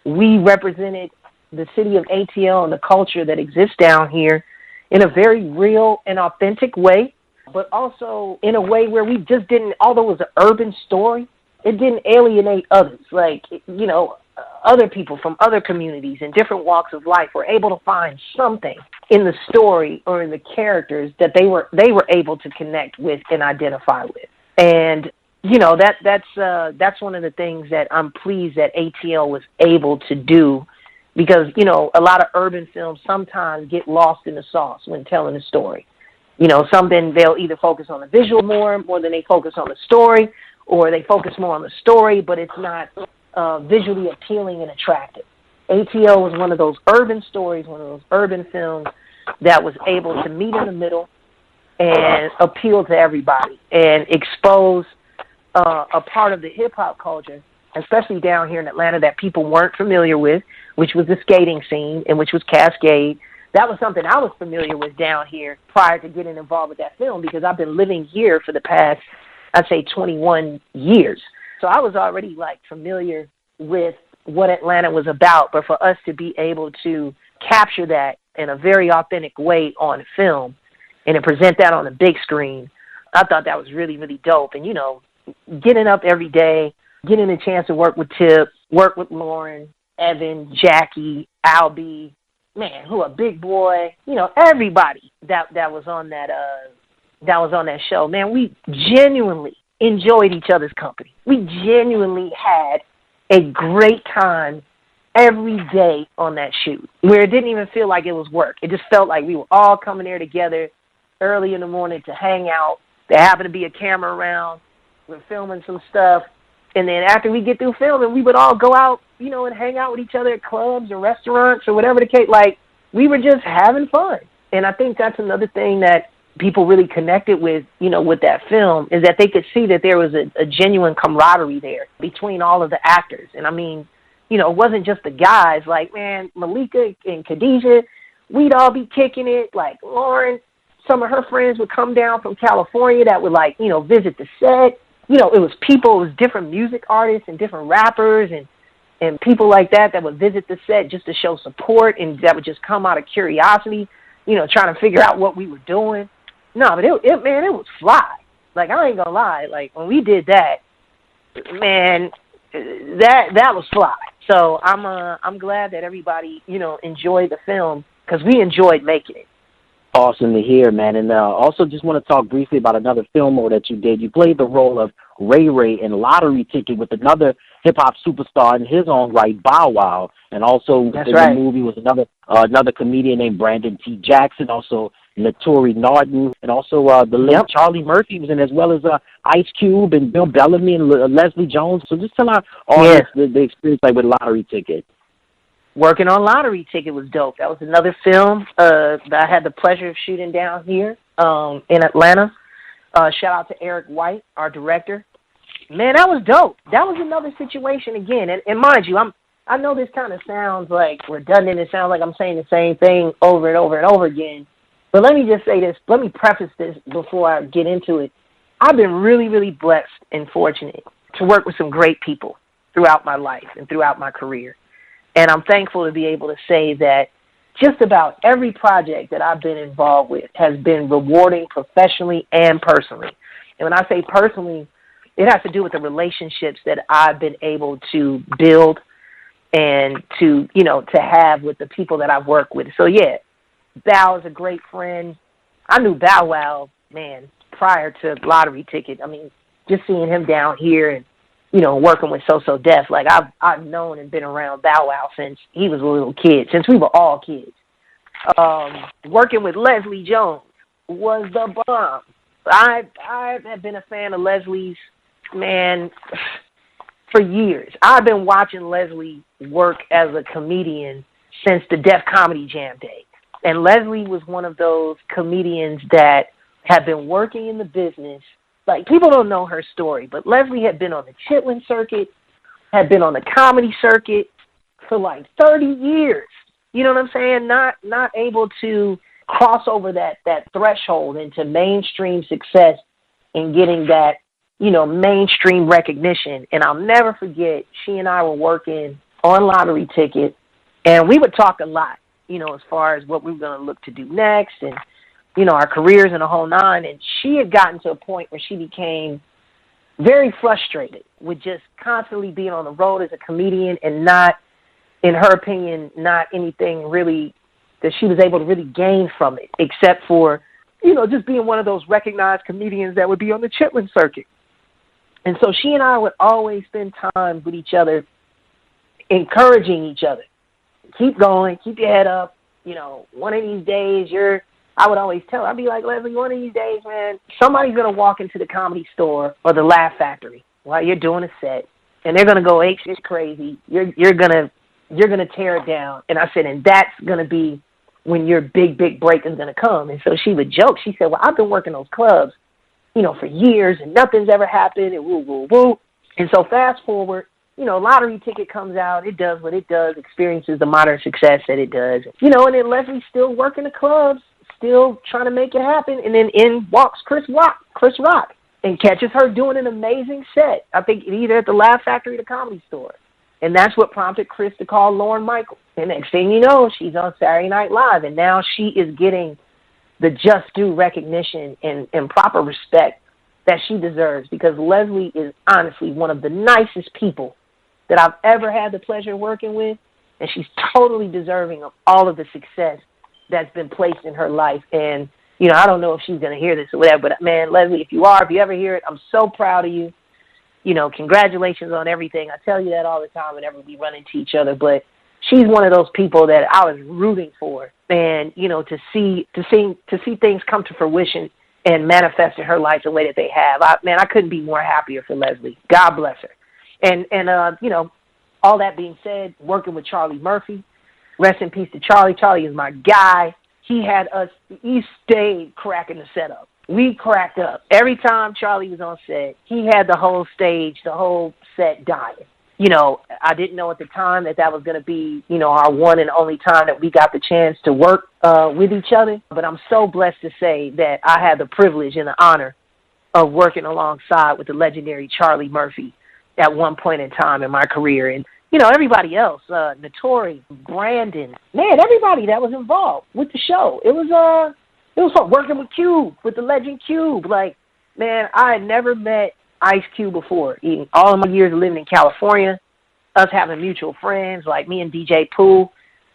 we represented the city of ATL and the culture that exists down here in a very real and authentic way, but also in a way where we just didn't, although it was an urban story, it didn't alienate others. Like, you know, other people from other communities and different walks of life were able to find something in the story or in the characters that they were able to connect with and identify with. And that's one of the things that I'm pleased that ATL was able to do, because a lot of urban films sometimes get lost in the sauce when telling a story. Something they'll either focus on the visual more than they focus on the story, or they focus more on the story, but it's not visually appealing and attractive. ATL was one of those urban stories, one of those urban films that was able to meet in the middle and appeal to everybody and expose a part of the hip-hop culture, especially down here in Atlanta, that people weren't familiar with, which was the skating scene and which was Cascade. That was something I was familiar with down here prior to getting involved with that film, because I've been living here for the past, I'd say, 21 years. So I was already, familiar with what Atlanta was about. But for us to be able to capture that in a very authentic way on film and to present that on the big screen, I thought that was really, really dope. And, getting up every day, getting a chance to work with Tip, work with Lauren, Evan, Jackie, Albie, man, who a big boy, everybody that was on that show, man, we genuinely enjoyed each other's company. We genuinely had a great time every day on that shoot, where it didn't even feel like it was work. It just felt like we were all coming there together early in the morning to hang out. There happened to be a camera around. We're filming some stuff. And then after we get through filming, we would all go out, and hang out with each other at clubs or restaurants or whatever the case. We were just having fun. And I think that's another thing that people really connected with, with that film, is that they could see that there was a genuine camaraderie there between all of the actors. And I mean, it wasn't just the guys. Man, Malika and Khadijah, we'd all be kicking it. Lauren, some of her friends would come down from California that would visit the set. It was people, it was different music artists and different rappers and people like that would visit the set just to show support, and that would just come out of curiosity, trying to figure out what we were doing. No, but it was fly. I ain't gonna lie. When we did that, man, that was fly. So I'm glad that everybody, enjoyed the film, because we enjoyed making it. Awesome to hear, man. And also just want to talk briefly about another film that you did. You played the role of Ray Ray in Lottery Ticket with another hip-hop superstar in his own right, Bow Wow. And also the movie was another comedian named Brandon T. Jackson, also Naturi Norton, and also the late Charlie Murphy was in, as well as Ice Cube and Bill Bellamy and Leslie Jones. So just tell our audience the experience with Lottery Ticket. Working on Lottery Ticket was dope. That was another film that I had the pleasure of shooting down here in Atlanta. Shout out to Eric White, our director. Man, that was dope. That was another situation again. And mind you, I know this kind of sounds redundant. It sounds like I'm saying the same thing over and over and over again. But let me just say this. Let me preface this before I get into it. I've been really, really blessed and fortunate to work with some great people throughout my life and throughout my career. And I'm thankful to be able to say that just about every project that I've been involved with has been rewarding professionally and personally. And when I say personally, it has to do with the relationships that I've been able to build and to have with the people that I've worked with. So, yeah, Bow is a great friend. I knew Bow Wow, man, prior to Lottery Ticket. I mean, just seeing him down here and, working with So Def, I've known and been around Bow Wow since he was a little kid, since we were all kids. Working with Leslie Jones was the bomb. I have been a fan of Leslie's, man, for years. I've been watching Leslie work as a comedian since the Def Comedy Jam day. And Leslie was one of those comedians that had been working in the business. People don't know her story, but Leslie had been on the Chitlin circuit, had been on the comedy circuit for 30 years. You know what I'm saying? Not able to cross over that threshold into mainstream success and getting that, mainstream recognition. And I'll never forget, she and I were working on Lottery Ticket, and we would talk a lot, as far as what we were going to look to do next and, our careers and the whole nine. And she had gotten to a point where she became very frustrated with just constantly being on the road as a comedian and not in her opinion, not anything really that she was able to really gain from it, except for, just being one of those recognized comedians that would be on the Chitlin circuit. And so she and I would always spend time with each other, encouraging each other. Keep going, keep your head up. One of these days I would always tell her, I'd be like, Leslie, one of these days, man, somebody's going to walk into the Comedy Store or the Laugh Factory while you're doing a set, and they're going to go ape shit crazy. You're going to tear it down. And I said, and that's going to be when your big break is going to come. And so she would joke. She said, well, I've been working those clubs, for years, and nothing's ever happened, and woo, woo, woo. And so fast forward, lottery ticket comes out. It does what it does, experiences the modern success that it does. And then Leslie's still working the clubs, still trying to make it happen. And then in walks Chris Rock, and catches her doing an amazing set. I think either at the Laugh Factory or the Comedy Store. And that's what prompted Chris to call Lorne Michaels. And next thing you know, she's on Saturday Night Live. And now she is getting the just due recognition and proper respect that she deserves, because Leslie is honestly one of the nicest people that I've ever had the pleasure of working with. And she's totally deserving of all of the success that's been placed in her life. And, I don't know if she's going to hear this or whatever, but man, Leslie, if you ever hear it, I'm so proud of you. Congratulations on everything. I tell you that all the time whenever we run into each other, but she's one of those people that I was rooting for. And, to see things come to fruition and manifest in her life the way that they have. I couldn't be more happier for Leslie. God bless her. And all that being said, working with Charlie Murphy, rest in peace to Charlie. Charlie is my guy. He stayed cracking the setup. We cracked up. Every time Charlie was on set, he had the whole stage, the whole set dying. I didn't know at the time that was going to be, our one and only time that we got the chance to work with each other. But I'm so blessed to say that I had the privilege and the honor of working alongside with the legendary Charlie Murphy at one point in time in my career. And, everybody else, Notori, Brandon, man, everybody that was involved with the show. It was fun working with Cube, with the legend Cube. Like, man, I had never met Ice Cube before. Even all of my years of living in California, us having mutual friends, like me and DJ Pooh,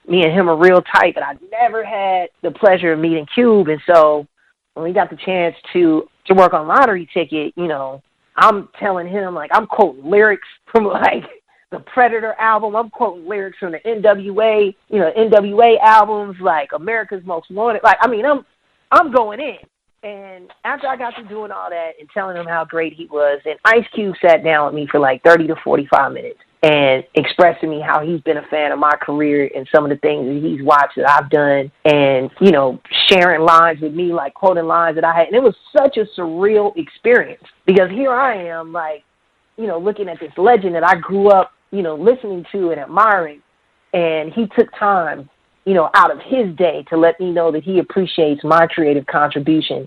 me and him are real tight, but I never had the pleasure of meeting Cube. And so when we got the chance to work on Lottery Ticket, I'm telling him, like, I'm quoting lyrics from, like, the Predator album. I'm quoting lyrics from the NWA, NWA albums, like America's Most Wanted. Like, I'm going in. And after I got through doing all that and telling him how great he was, and Ice Cube sat down with me for like 30 to 45 minutes and expressed to me how he's been a fan of my career and some of the things that he's watched that I've done, and, sharing lines with me, like quoting lines that I had. And it was such a surreal experience, because here I am, like, looking at this legend that I grew up, listening to and admiring, and he took time out of his day to let me know that he appreciates my creative contribution.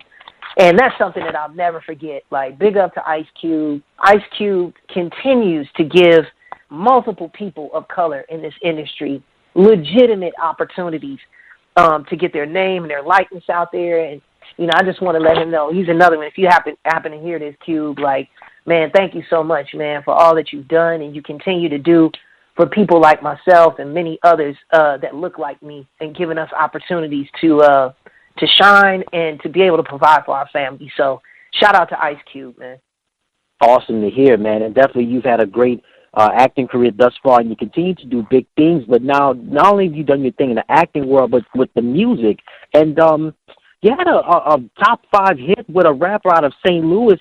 And that's something that I'll never forget. Like, big up to Ice Cube. Ice Cube continues to give multiple people of color in this industry legitimate opportunities to get their name and their likeness out there. And, I just want to let him know he's another one. If you happen to hear this, Cube, like, man, thank you so much, man, for all that you've done and you continue to do for people like myself and many others that look like me, and giving us opportunities to shine and to be able to provide for our family. So shout out to Ice Cube, man. Awesome to hear, man. And definitely you've had a great acting career thus far, and you continue to do big things. But now, not only have you done your thing in the acting world, but with the music. And you had a top 5 hit with a rapper out of St. Louis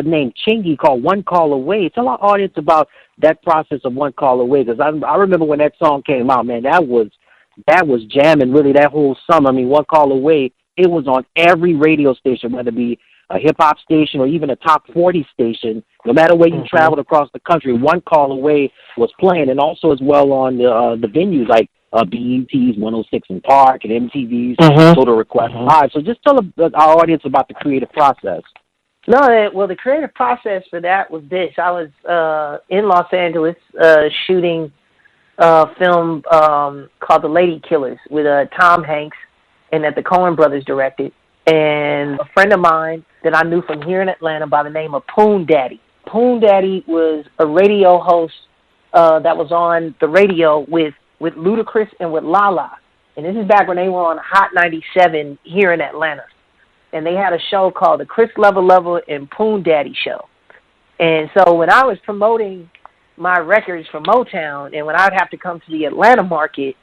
named Chingy called One Call Away. Tell our audience about that process of One Call Away, because I remember when that song came out, man, that was jamming really that whole summer. I mean, One Call Away, it was on every radio station, whether it be a hip-hop station or even a top 40 station. No matter where you traveled across the country, One Call Away was playing, and also as well on the venues like BET's 106 in Park and MTV's Total Request Live. So just tell our audience about the creative process. No, well, the creative process for that was this. I was in Los Angeles shooting a film called The Lady Killers with Tom Hanks, and that the Coen brothers directed. And a friend of mine that I knew from here in Atlanta by the name of Poon Daddy. Poon Daddy was a radio host that was on the radio with with Ludacris and with Lala. And this is back when they were on Hot 97 here in Atlanta. And they had a show called the Chris Level and Poon Daddy Show. And so when I was promoting my records for Motown, and when I would have to come to the Atlanta market,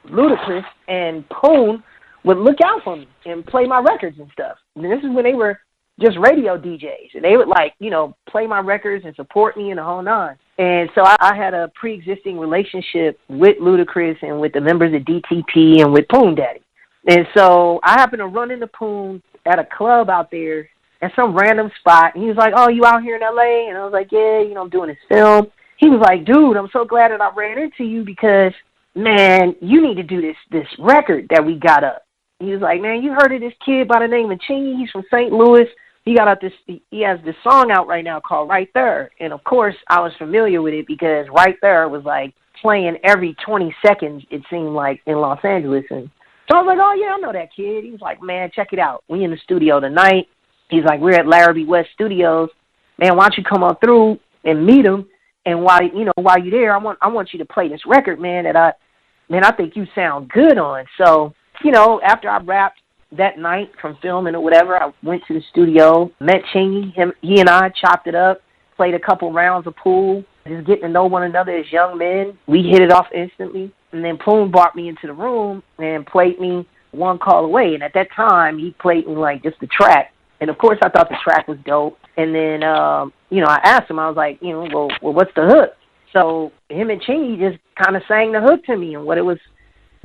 Ludacris and Poon would look out for me and play my records and stuff. And this is when they were just radio DJs. And they would, like, you know, play my records and support me in the whole nine. And so I had a pre-existing relationship with Ludacris and with the members of DTP and with Poon Daddy. And so I happened to run into Poon at a club out there at some random spot. And he was like, oh, you out here in L.A.? And I was like, yeah, you know, I'm doing this film. He was like, dude, I'm so glad that I ran into you because, man, you need to do this record that we got up. He was like, man, you heard of this kid by the name of Chingy? He's from St. Louis. He has this song out right now called Right There. And, of course, I was familiar with it because Right There was, like, playing every 20 seconds, it seemed like, in Los Angeles. And so I was like, oh, yeah, I know that kid. He was like, man, check it out. We in the studio tonight. He's like, we're at Larrabee West Studios. Man, why don't you come on through and meet him? And while you're there, I want you to play this record, man, that I think you sound good on. So, you know, after I wrapped that night from filming or whatever, I went to the studio, met Chingy. He and I chopped it up, played a couple rounds of pool, just getting to know one another as young men. We hit it off instantly. And then Poon brought me into the room and played me One Call Away. And at that time, he played me, like, just the track. And, of course, I thought the track was dope. And then, you know, I asked him, I was like, you know, well, what's the hook? So him and Chingy just kind of sang the hook to me and what it was,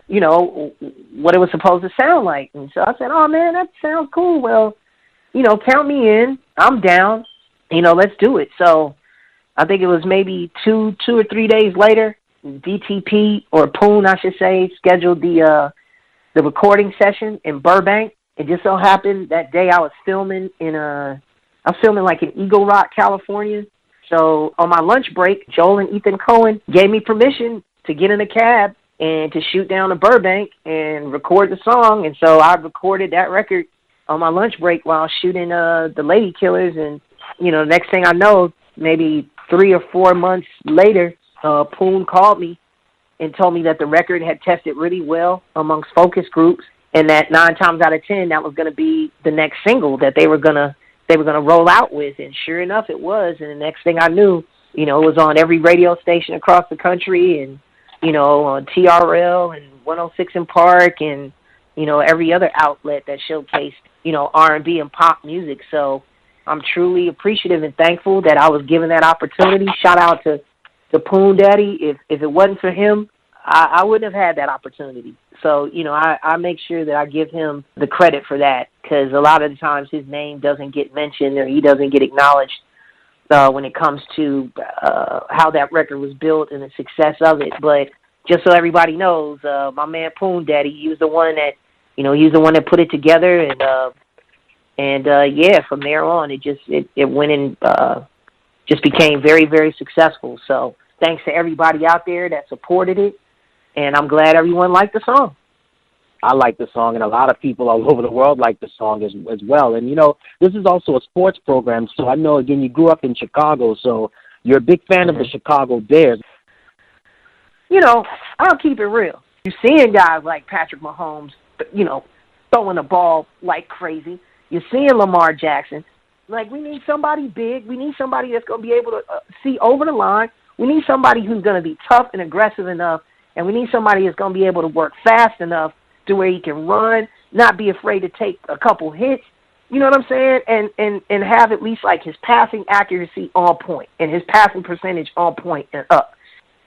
you know, what it was supposed to sound like. And so I said, oh, man, that sounds cool. Well, you know, count me in. I'm down. You know, let's do it. So I think it was maybe two or 3 days later, DTP, or Poon, I should say, scheduled the recording session in Burbank. It just so happened that day I was filming like in Eagle Rock, California. So on my lunch break, Joel and Ethan Cohen gave me permission to get in a cab and to shoot down to Burbank and record the song. And so I recorded that record on my lunch break while shooting The Lady Killers. And, you know, next thing I know, maybe 3 or 4 months later, Poon called me and told me that the record had tested really well amongst focus groups and that 9 times out of 10, that was going to be the next single that they were going to roll out with. And sure enough, it was. And the next thing I knew, you know, it was on every radio station across the country and, you know, on TRL and 106 in Park and, you know, every other outlet that showcased, you know, R&B and pop music. So I'm truly appreciative and thankful that I was given that opportunity. Shout out to Poon Daddy. If it wasn't for him, I wouldn't have had that opportunity. So, you know, I make sure that I give him the credit for that because a lot of the times his name doesn't get mentioned or he doesn't get acknowledged when it comes to how that record was built and the success of it. But just so everybody knows, my man Poon Daddy, he was the one that put it together. And yeah, from there on, it went and just became very, very successful. So thanks to everybody out there that supported it. And I'm glad everyone liked the song. I like the song, and a lot of people all over the world like the song as well. And, you know, this is also a sports program, so I know, again, you grew up in Chicago, so you're a big fan of the Chicago Bears. You know, I'll keep it real. You're seeing guys like Patrick Mahomes, you know, throwing the ball like crazy. You're seeing Lamar Jackson. Like, we need somebody big. We need somebody that's going to be able to see over the line. We need somebody who's going to be tough and aggressive enough. And we need somebody that's going to be able to work fast enough to where he can run, not be afraid to take a couple hits, you know what I'm saying, and have at least like his passing accuracy on point and his passing percentage on point and up.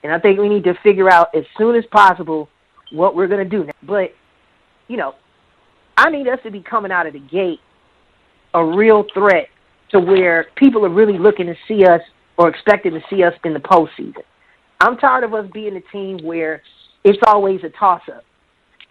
And I think we need to figure out as soon as possible what we're going to do. But, you know, I need us to be coming out of the gate a real threat to where people are really looking to see us or expecting to see us in the postseason. I'm tired of us being a team where it's always a toss-up.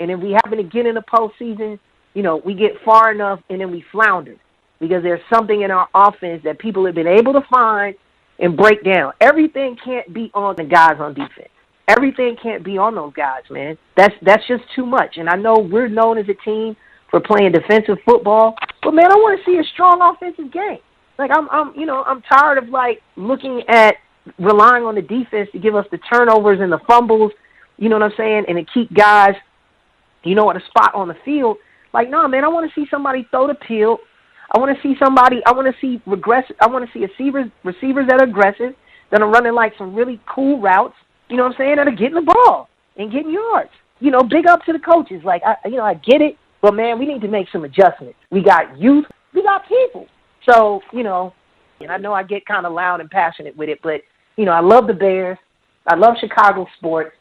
And if we happen to get in the postseason, you know, we get far enough and then we flounder because there's something in our offense that people have been able to find and break down. Everything can't be on the guys on defense. Everything can't be on those guys, man. That's just too much. And I know we're known as a team for playing defensive football, but man, I want to see a strong offensive game. Like I'm tired of like looking at relying on the defense to give us the turnovers and the fumbles you know what I'm saying, and to keep guys, you know, at a spot on the field. Like, no, man, I want to see somebody throw the pill. I want to see receivers that are aggressive, that are running like some really cool routes, you know what I'm saying, that are getting the ball and getting yards. You know, big up to the coaches. Like, I get it, but, man, we need to make some adjustments. We got youth. We got people. So, you know, and I know I get kind of loud and passionate with it, but, you know, I love the Bears. I love Chicago sports.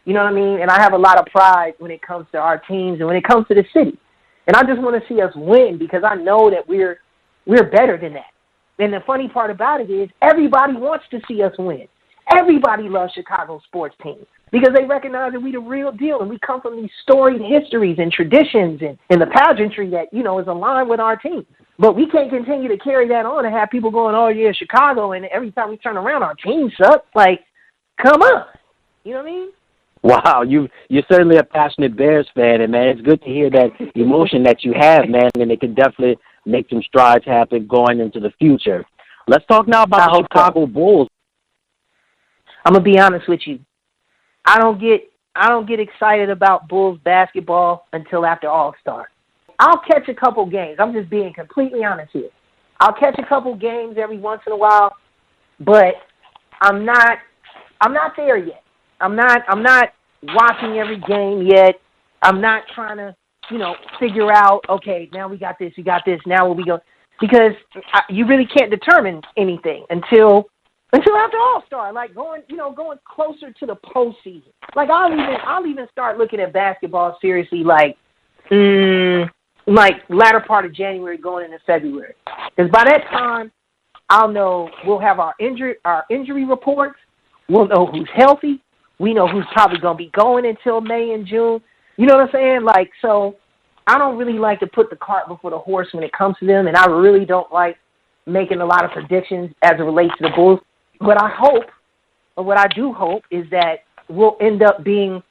You know what I mean? And I have a lot of pride when it comes to our teams and when it comes to the city. And I just want to see us win because I know that we're better than that. And the funny part about it is everybody wants to see us win. Everybody loves Chicago sports teams because they recognize that we the real deal and we come from these storied histories and traditions and the pageantry that, you know, is aligned with our teams. But we can't continue to carry that on and have people going, oh, yeah, Chicago, and every time we turn around, our team sucks. Like, come on. You know what I mean? Wow, you're certainly a passionate Bears fan, and, man, it's good to hear that emotion that you have, man, and it can definitely make some strides happen going into the future. Let's talk now about the Chicago Bulls. I'm going to be honest with you. I don't get excited about Bulls basketball until after All-Star. I'll catch a couple games. I'm just being completely honest here. I'll catch a couple games every once in a while, but I'm not there yet. I'm not watching every game yet. I'm not trying to, you know, figure out, okay, now we got this, now where we go. Because you really can't determine anything until after All-Star, like going closer to the postseason. Like I'll even start looking at basketball seriously like latter part of January going into February. Because by that time, I'll know we'll have our injury reports. We'll know who's healthy. We know who's probably going to be going until May and June. You know what I'm saying? Like, so I don't really like to put the cart before the horse when it comes to them, and I really don't like making a lot of predictions as it relates to the Bulls. But what I do hope is that we'll end up being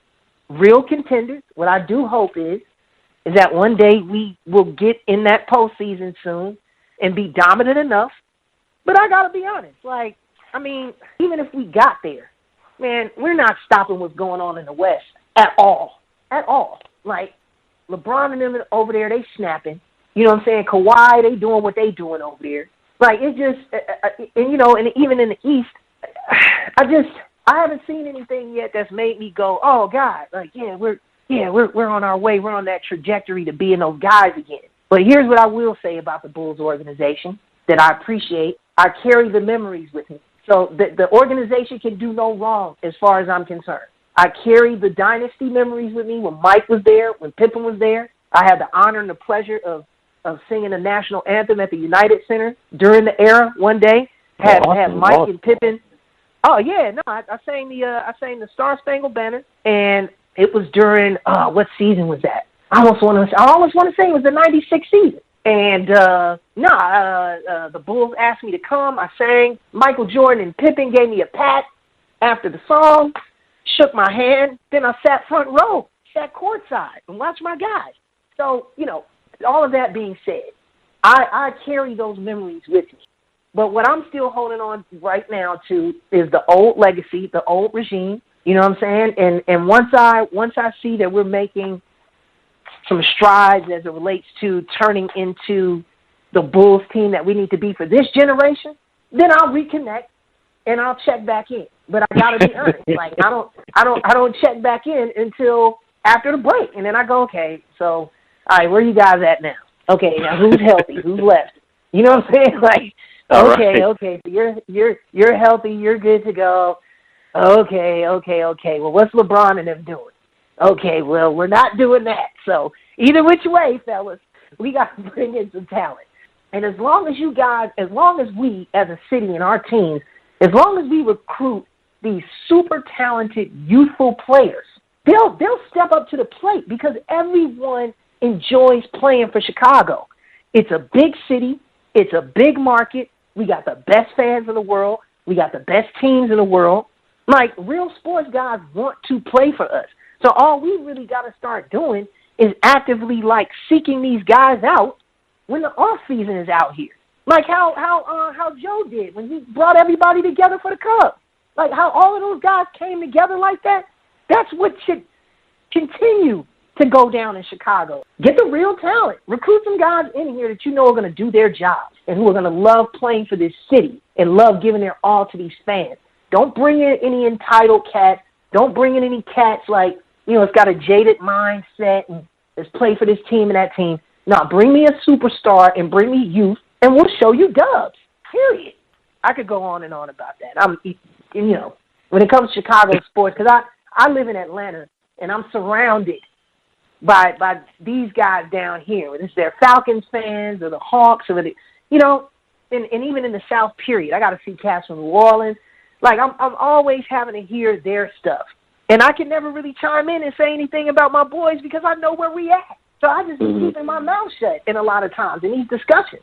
real contenders. What I do hope is that one day we will get in that postseason soon and be dominant enough. But I got to be honest. Like, I mean, even if we got there, man, we're not stopping what's going on in the West at all. At all. Like, LeBron and them over there, they snapping. You know what I'm saying? Kawhi, they doing what they doing over there. Like, it's just, and you know, and even in the East, I haven't seen anything yet that's made me go, oh, God, like, we're on our way. We're on that trajectory to being those guys again. But here's what I will say about the Bulls organization that I appreciate. I carry the memories with me. So the organization can do no wrong as far as I'm concerned. I carry the dynasty memories with me when Mike was there, when Pippen was there. I had the honor and the pleasure of singing the national anthem at the United Center during the era one day. Had Mike and Pippen. Oh yeah, no, I sang the Star Spangled Banner, and it was during what season was that? I almost want to say it was the '96 season. And the Bulls asked me to come. I sang. Michael Jordan and Pippen gave me a pat after the song, shook my hand. Then I sat front row, sat courtside, and watched my guys. So, you know, all of that being said, I carry those memories with me. But what I'm still holding on right now to is the old legacy, the old regime. You know what I'm saying? And once I see that we're making some strides as it relates to turning into the Bulls team that we need to be for this generation, then I'll reconnect and I'll check back in. But I gotta be honest, like I don't check back in until after the break, and then I go, okay, so all right, where you guys at now? Okay, now who's healthy? Who's left? You know what I'm saying? Like, okay, so you're healthy, you're good to go. Okay. Well, what's LeBron and them doing? Okay, well, we're not doing that. So either which way, fellas, we got to bring in some talent. And as long as we as a city and our teams, as long as we recruit these super talented, youthful players, they'll step up to the plate because everyone enjoys playing for Chicago. It's a big city. It's a big market. We got the best fans in the world. We got the best teams in the world. Like, real sports guys want to play for us. So all we really got to start doing is actively, like, seeking these guys out when the off season is out here. Like how Joe did when he brought everybody together for the Cubs. Like how all of those guys came together like that. That's what should continue to go down in Chicago. Get the real talent. Recruit some guys in here that you know are going to do their jobs and who are going to love playing for this city and love giving their all to these fans. Don't bring in any entitled cats. Don't bring in any cats like, it's got a jaded mindset and has played for this team and that team. No, bring me a superstar and bring me youth, and we'll show you dubs, period. I could go on and on about that. When it comes to Chicago sports, because I live in Atlanta, and I'm surrounded by these guys down here. Whether it's their Falcons fans or the Hawks or and even in the South, period. I got to see cats from New Orleans. Like, I'm always having to hear their stuff. And I can never really chime in and say anything about my boys because I know where we at. So I just be keeping my mouth shut in a lot of times in these discussions.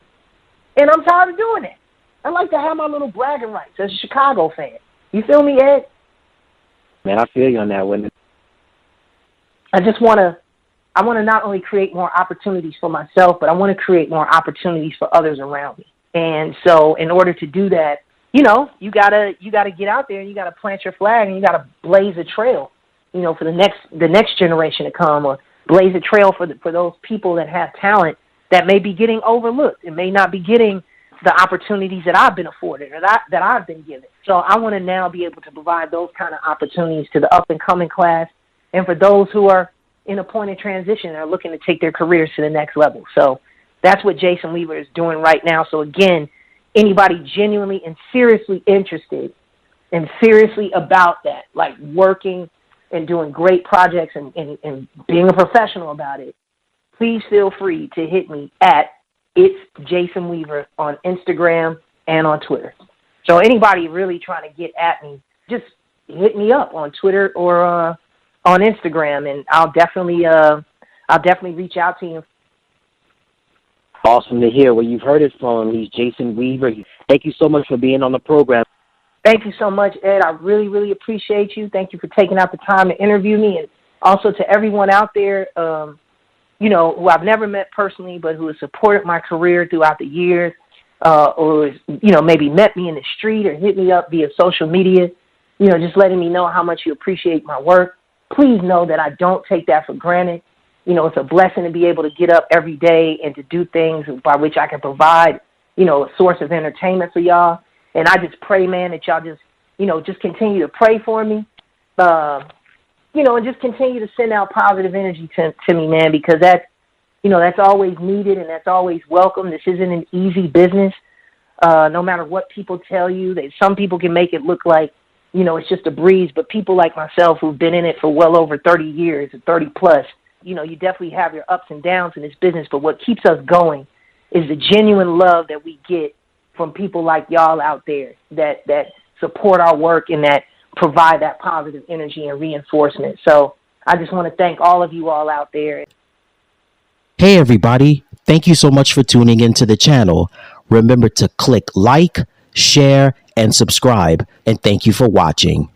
And I'm tired of doing it. I like to have my little bragging rights as a Chicago fan. You feel me, Ed? Man, I feel you on that one. I want to not only create more opportunities for myself, but I want to create more opportunities for others around me. And so in order to do that, you gotta get out there and you gotta plant your flag and you gotta blaze a trail, for the next generation to come, or blaze a trail for those people that have talent that may be getting overlooked and may not be getting the opportunities that I've been afforded or that I've been given. So I want to now be able to provide those kind of opportunities to the up and coming class and for those who are in a point of transition and are looking to take their careers to the next level. So that's what Jason Weaver is doing right now. So again, anybody genuinely and seriously interested and seriously about that, like working and doing great projects and being a professional about it, please feel free to hit me at It's Jason Weaver on Instagram and on Twitter. So anybody really trying to get at me, just hit me up on Twitter or on Instagram, and I'll definitely reach out to you. Awesome to hear. Well, you've heard it from him. He's Jason Weaver. Thank you so much for being on the program. Thank you so much, Ed. I really, really appreciate you. Thank you for taking out the time to interview me, and also to everyone out there, who I've never met personally, but who has supported my career throughout the years, or maybe met me in the street or hit me up via social media, just letting me know how much you appreciate my work. Please know that I don't take that for granted. It's a blessing to be able to get up every day and to do things by which I can provide, a source of entertainment for y'all. And I just pray, man, that y'all just continue to pray for me, and just continue to send out positive energy to me, man, because that's always needed and that's always welcome. This isn't an easy business. No matter what people tell you, some people can make it look like, it's just a breeze, but people like myself who've been in it for well over 30 years, 30 plus, you definitely have your ups and downs in this business, but what keeps us going is the genuine love that we get from people like y'all out there that support our work and that provide that positive energy and reinforcement. So I just want to thank all of you all out there. Hey everybody, thank you so much for tuning into the channel. Remember to click like, share, and subscribe, and thank you for watching.